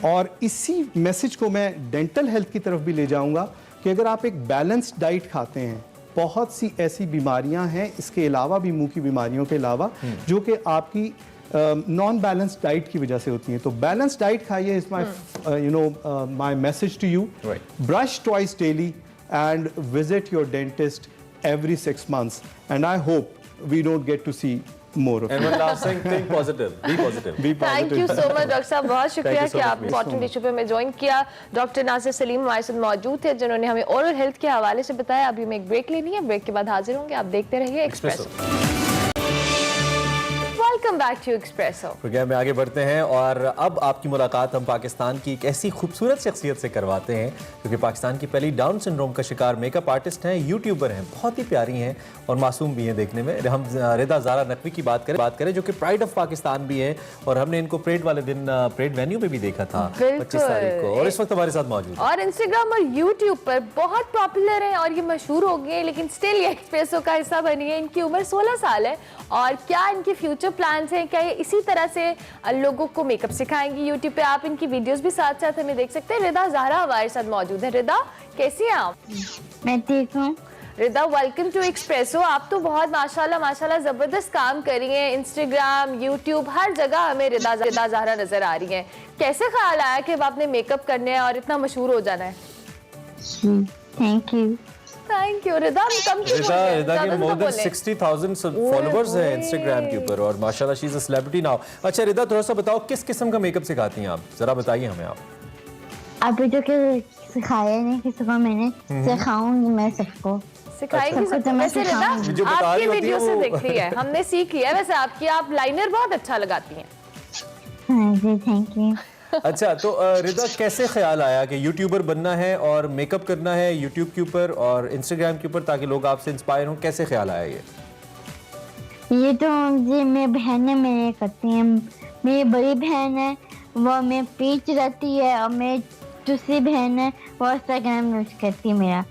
Speaker 12: और इसी मैसेज को मैं डेंटल हेल्थ की तरफ भी ले जाऊंगा कि अगर आप एक बैलेंस्ड डाइट खाते हैं, बहुत सी ऐसी बीमारियां हैं इसके अलावा भी, मुंह की बीमारियों के अलावा, जो कि आपकी नॉन बैलेंस्ड डाइट की वजह से होती हैं। तो बैलेंस्ड डाइट खाइए, is my my message to you. Brush twice daily and visit your dentist every 6 months, and I hope we don't get to see more of
Speaker 1: and one last thing, think positive, be positive.
Speaker 2: Thank you so much doctor साहब, बहुत शुक्रिया कि आप important issue पे हमें join किया। Doctor Nasir Salim हमारे साथ मौजूद थे जिन्होंने हमें ओरल हेल्थ के हवाले से बताया। अभी हमें एक ब्रेक लेनी है, ब्रेक के बाद हाजिर होंगे। आप देखते रहिए Expresso. Welcome back to Expresso.
Speaker 1: Program में आगे बढ़ते हैं और अब आपकी मुलाकात हम पाकिस्तान की एक ऐसी खूबसूरत शख्सियत से करवाते हैं क्योंकि पाकिस्तान की पहली डाउन सिंड्रोम का शिकार मेकअप आर्टिस्ट हैं, यूट्यूबर हैं, बहुत ही प्यारी हैं और मासूम भी हैं देखने में। हम रिदा ज़ारा नकवी की बात करें जो कि प्राइड ऑफ पाकिस्तान भी हैं, और हमने इनको परेड वाले दिन परेड वेन्यू पे भी देखा था 25 तारीख को, और इस वक्त हमारे साथ मौजूद
Speaker 2: और इंस्टाग्राम और यूट्यूब पर बहुत पॉपुलर है और ये मशहूर हो गए हैं, लेकिन स्टिल ये एक्सप्रेसो का हिस्सा बनी है। इनकी उम्र 16 साल है और क्या इनके फ्यूचर प्लान्स हैं, क्या ये इसी तरह से लोगों को मेकअप सिखाएंगी यूट्यूब पे, आप इनकी वीडियोस भी साथ साथ हमें देख सकते हैं। रिदा ज़ारा हमारे साथ मौजूद है। रिदा, कैसी हैं आप?
Speaker 13: मैं ठीक हूँ।
Speaker 2: रिदा, वेलकम टू एक्सप्रेसो। आप तो बहुत माशाल्लाह ज़बरदस्त काम कर रही हैं, इंस्टाग्राम, यूट्यूब, हर जगह हमें रिदा ज़ारा नजर आ रही हैं। कैसे ख्याल आया कि अब आपने मेकअप करने हैं और इतना मशहूर हो जाना है?
Speaker 13: Thank you.
Speaker 2: Thank you Rida.
Speaker 1: Rida के मोर देन 60,000 फॉलोअर्स हैं इंस्टाग्राम के ऊपर और माशाल्लाह she is a celebrity now. अच्छा रिदा, थोड़ा सा बताओ किस किस्म का मेकअप सिखाती हैं आप, जरा बताइए हमें आप।
Speaker 13: अभी तो क्या सिखाया नहीं किसी को, मैंने सिखाऊंगी मैं सबको।
Speaker 2: सिखाएंगी सबको। वैसे रिदा आपकी वीडियो से दिख रही है, हमने सीख लिया वैसे आपकी, आप लाइनर बहुत अच्छा लगाती हैं।
Speaker 13: हाँ जी, थैंक यू।
Speaker 1: अच्छा, तो रिदा कैसे ख्याल आया कि यूट्यूबर बनना है और मेकअप करना है यूट्यूब के ऊपर और इंस्टाग्राम के ऊपर ताकि लोग आपसे इंस्पायर हों, कैसे ख्याल आया
Speaker 13: ये तो जी मेरी बहन है, मेरे करती हैं। मेरी बड़ी बहन है वो मैं पीच रहती है और मेरी दूसरी बहन है वो इंस्टाग्राम यूज करती है मेरा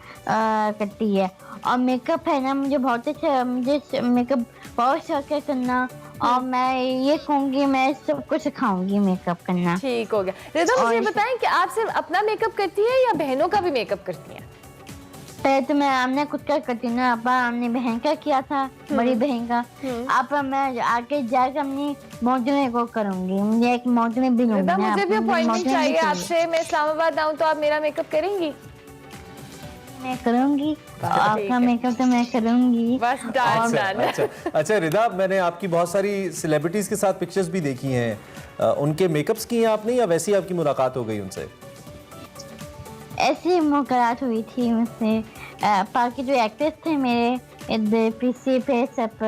Speaker 13: करती है। और मेकअप है ना, मुझे बहुत अच्छा, मुझे मेकअप बहुत शौक है करना और मैं ये कहूँगी मैं सबको सिखाऊंगी मेकअप करना।
Speaker 2: ठीक हो गया। रिदा, मुझे बताएं कि आप सिर्फ अपना मेकअप करती है या बहनों का भी मेकअप करती हैं?
Speaker 13: पहले तो मैं हमने खुद का करती हूँ ना, हमने बहन का किया था, बड़ी बहन का। अब मैं आके जाकर अपनी मॉडलिंग को करूंगी, मुझे एक मॉडलिंग भी लूंगी।
Speaker 2: मुझे भी अपॉइंटमेंट चाहिए आपसे, मैं इस्लामाबाद आऊँ तो आप मेरा मेकअप करेंगी?
Speaker 13: मैं करूंगी, आपका मेकअप तो मैं करूंगी।
Speaker 2: बस डन।
Speaker 1: अच्छा रिदा, मैंने आपकी बहुत सारी सेलिब्रिटीज के साथ पिक्चर्स भी देखी हैं, उनके मेकअप्स की हैं आपने या वैसे ही आपकी मुलाकात हो गई उनसे?
Speaker 13: ऐसी मुलाकात हुई थी मुझसे। बाकी जो एक्टर्स थे मेरे पीसी पे सब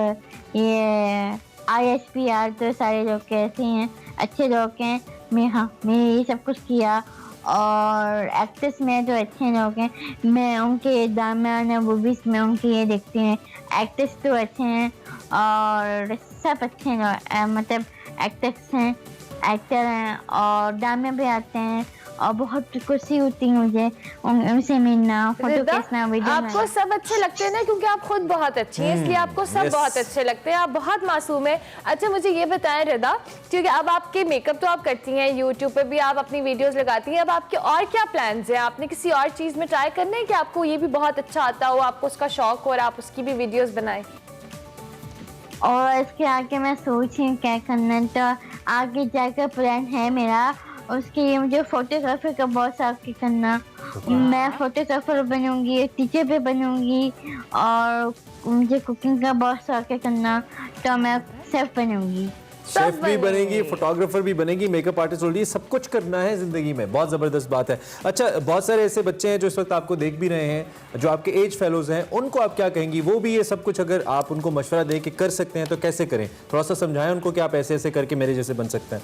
Speaker 13: ये ISPR तो सारे लोग कैसे हैं, अच्छे लोग हैं। मैं ये सब कुछ किया और एक्ट्रेस में जो अच्छे लोग हैं, मैं उनके दामन मूवीज में उनके ये देखती हैं। एक्ट्रेस तो अच्छे हैं और सब अच्छे लोग, मतलब एक्ट्रेस हैं, एक्टर हैं और ड्रामे भी आते हैं और बहुत खुशी होती है मुझे उनसे मिलना, फोटो खींचना, वीडियो।
Speaker 2: आपको सब अच्छे लगते हैं ना, क्योंकि आप खुद बहुत अच्छी हैं, इसलिए आपको सब बहुत अच्छे लगते हैं, आप बहुत मासूम हैं। अच्छा, मुझे ये बताएं रिदा, क्योंकि अब आपके मेकअप तो आप करती हैं, यूट्यूब पे भी आप अपनी वीडियोस लगाती हैं, अब आपके और क्या प्लान्स हैं? आपने किसी और चीज़ में ट्राई करना है कि आपको ये भी बहुत अच्छा आता हो, आपको उसका शौक हो और आप उसकी भी वीडियोस बनाएं?
Speaker 13: और इसके आगे मैं सोच रही हूँ क्या करना, तो आगे जाकर प्लान है मेरा उसके लिए मुझे फोटोग्राफी का बहुत शौक करना। मैं फोटोग्राफर बनूंगी, टीचर भी बनूंगी और मुझे कुकिंग का बहुत शौक है करना, तो मैं शेफ बनूंगी।
Speaker 1: शेफ भी बनेगी, फोटोग्राफर भी बनेगी, मेकअप आर्टिस्ट ऑलरेडी, सब कुछ करना है जिंदगी में। बहुत ज़बरदस्त बात है। अच्छा, बहुत सारे ऐसे बच्चे हैं जो इस वक्त आपको देख भी रहे हैं, जो आपके एज फेलोज हैं, उनको आप क्या कहेंगी? वो भी ये सब कुछ अगर आप उनको मशवरा दे के कर सकते हैं तो कैसे करें? थोड़ा सा समझाएं उनको कि आप ऐसे ऐसे करके मेरे जैसे बन सकते हैं।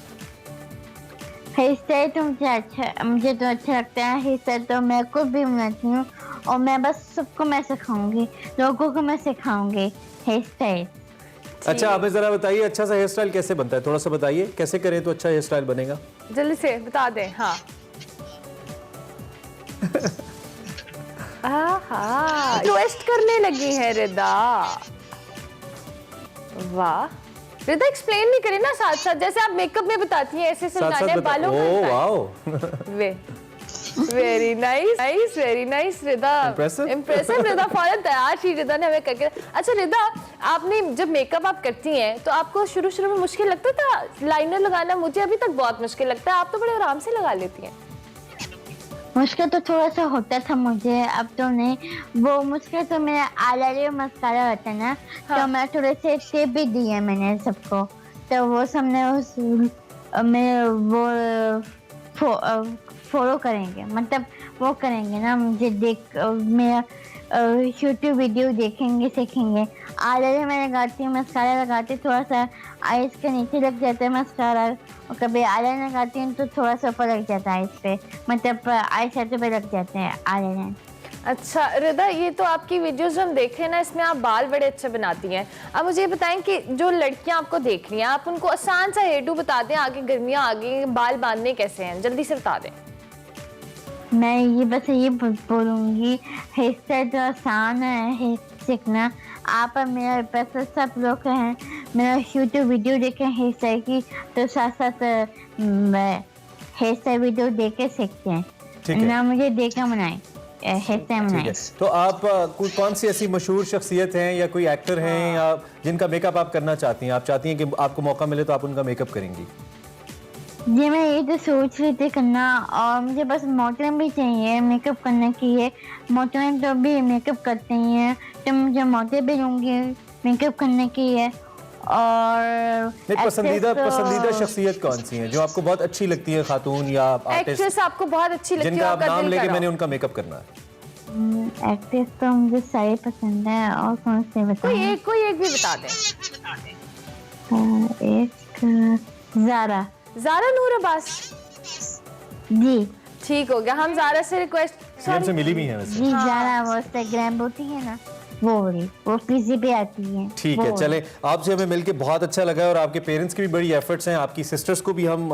Speaker 13: हेयर स्टाइल तो मुझे तो अच्छा लगता है। हेयर स्टाइल तो मैं खुद भी बनाती हूँ और मैं बस सबको मैं सिखाऊंगी, लोगों को मैं सिखाऊंगी हेयर स्टाइल।
Speaker 1: अच्छा, हमें जरा बताइए अच्छा सा हेयर स्टाइल कैसे बनता है, थोड़ा सा बताइए कैसे करें तो अच्छा हेयर स्टाइल बनेगा।
Speaker 2: जल्दी से बता दें। हाँ ट्विस्ट करने लगी है रिदा। वाह रिदा, एक्सप्लेन नहीं करें ना साथ साथ, जैसे आप मेकअप में बताती हैं ऐसे समझाने हैं बालों में। Very nice nice, very nice Rida, impressive Rida, फौरन तैयार थी रिदा ने हमें करके। अच्छा रिदा, आपने जब मेकअप आप करती हैं तो आपको शुरू में मुश्किल लगता था लाइनर लगाना? मुझे अभी तक बहुत मुश्किल लगता है, आप तो बड़े आराम से लगा लेती हैं।
Speaker 13: मुश्किल तो थोड़ा सा होता था मुझे, अब तो नहीं। वो मुश्किल तो मेरा आईलाइनर मस्कारा होता है ना, तो मैं थोड़े से टिप भी दी है मैंने सबको, तो वो सबने उस में वो फॉलो करेंगे, मतलब वो करेंगे ना, मुझे देख मेरा यूट्यूब वीडियो देखेंगे, सीखेंगे। आईलाइनर मैं लगाती हूँ, मस्कारा लगाती हूँ, थोड़ा सा आईज के नीचे लग जाता है मस्कारा, और कभी आईलाइनर लगाती हूँ तो थोड़ा सा ऊपर लग जाता है आईज पे, मतलब आई शैडो पे लग जाते हैं आईलाइनर।
Speaker 2: अच्छा रिदा, ये तो आपकी वीडियोस हम देख रहे हैं ना, इसमें आप बाल बड़े अच्छे बनाती हैं। अब मुझे ये बताएं कि जो लड़कियां आपको देख रही हैं, आप उनको आसान सा हेयर डू बता दें, आगे गर्मियां आ गई, बाल बांधने कैसे हैं, जल्दी से बता दें।
Speaker 13: मैं ये बस ये बोलूँगी, हेयर स्टाइल तो आसान है हेयर सीखना। आप मेरे पास सब लोग हैं, मेरा यूट्यूब वीडियो देखें हेयर स्टाइल की, तो साथ साथ हेयर स्टाइल वीडियो देख के सीखते हैं ना, मुझे देख के बनाए हेयर स्टाइल बनाए।
Speaker 1: तो आप कौन सी ऐसी मशहूर शख्सियत हैं या कोई एक्टर हैं या जिनका मेकअप आप करना चाहती हैं? आप चाहती हैं कि आपको मौका मिले तो आप उनका मेकअप करेंगी?
Speaker 13: जी मैं ये तो सोच रही थी करना, और मुझे बस मोटरम भी चाहिए मेकअप करने की है। मोटरम तो भी मेकअप करते ही हैं, तो मुझे मोटे भी लूँगी मेकअप करने की है। और
Speaker 1: पसंदीदा शख्सियत कौन सी है जो आपको बहुत अच्छी लगती है, खातून या
Speaker 2: एक्ट्रेस आपको बहुत अच्छी लगती है,
Speaker 1: जिनका आप नाम लेके मैंने उनका मेकअप करना है?
Speaker 13: एक्ट्रेस तो मुझे सारी पसंद है, और कौन से बताएं?
Speaker 2: कोई एक भी बता दें।
Speaker 13: एक
Speaker 2: ज़ारा नूर अब्बास
Speaker 13: जी,
Speaker 2: ठीक हो गया। हम ज़ारा से रिक्वेस्ट
Speaker 1: से मिली भी है वैसे।
Speaker 13: जी ज़ारा वो इंस्टाग्राम होती है ना, वो पीसी पे आती है।
Speaker 1: ठीक है, चले आपसे हमें मिलके बहुत अच्छा लगा, और आपके पेरेंट्स की भी बड़ी एफर्ट्स हैं। आपकी सिस्टर्स को भी हम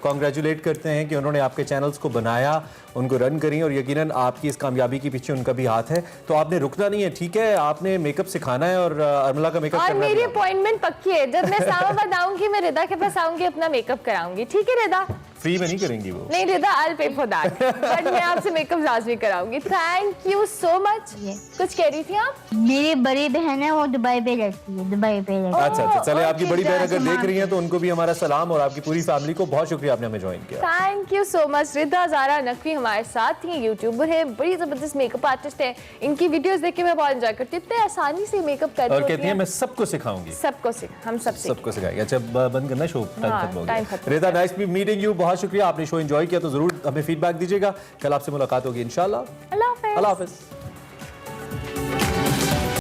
Speaker 1: कॉन्ग्रेचुलेट करते हैं कि उन्होंने आपके चैनल्स को बनाया, उनको रन करी, और यकीनन आपकी इस कामयाबी के पीछे उनका भी हाथ है। तो आपने रुकना नहीं है, ठीक है? आपने मेकअप सिखाना है और अरमला का मेकअप करना है।
Speaker 2: मेरी अपॉइंटमेंट पक्की है, जब मैं इस्लामाबाद आऊंगी मैं रिदा के पास आऊंगी, अपना मेकअप कराऊंगी। ठीक है रिदा?
Speaker 1: फ्री में नहीं करेंगी वो?
Speaker 2: नहीं Rida, I will pay for that, but मैं आपसे मेकअप लाजमी कराऊंगी। Thank you so much. कुछ कह रही थी आप?
Speaker 13: मेरी बड़ी बहन है, वो दुबई पे रहती है, दुबई पे रहती है।
Speaker 1: अच्छा, चले आपकी बड़ी बहन अगर देख रही हैं तो उनको भी हमारा सलाम, और आपकी पूरी फैमिली को बहुत शुक्रिया आपने हमें ज्वाइन किया।
Speaker 2: Thank you so much. Rida Zara Naqvi हमारे साथ ही यूट्यूबर है, बड़ी जबरदस्त मेकअप आर्टिस्ट है। इनकी वीडियोस देख के मैं बहुत एंजॉय करती हूँ, इतने आसानी से मेकअप करती
Speaker 1: और कहती है मैं सबको सिखाऊंगी,
Speaker 2: हम सबको
Speaker 1: सिखाएंगे। अच्छा, बंद करना शो, टाइम खत्म हो गया। रिदा, नाइस मीटिंग यू, बहुत शुक्रिया, आपने शो एंजॉय किया तो जरूर हमें फीडबैक दीजिएगा। कल आपसे मुलाकात होगी इंशाल्लाह।
Speaker 2: अल्लाह हाफिज़।
Speaker 1: अल्लाह हाफिज़।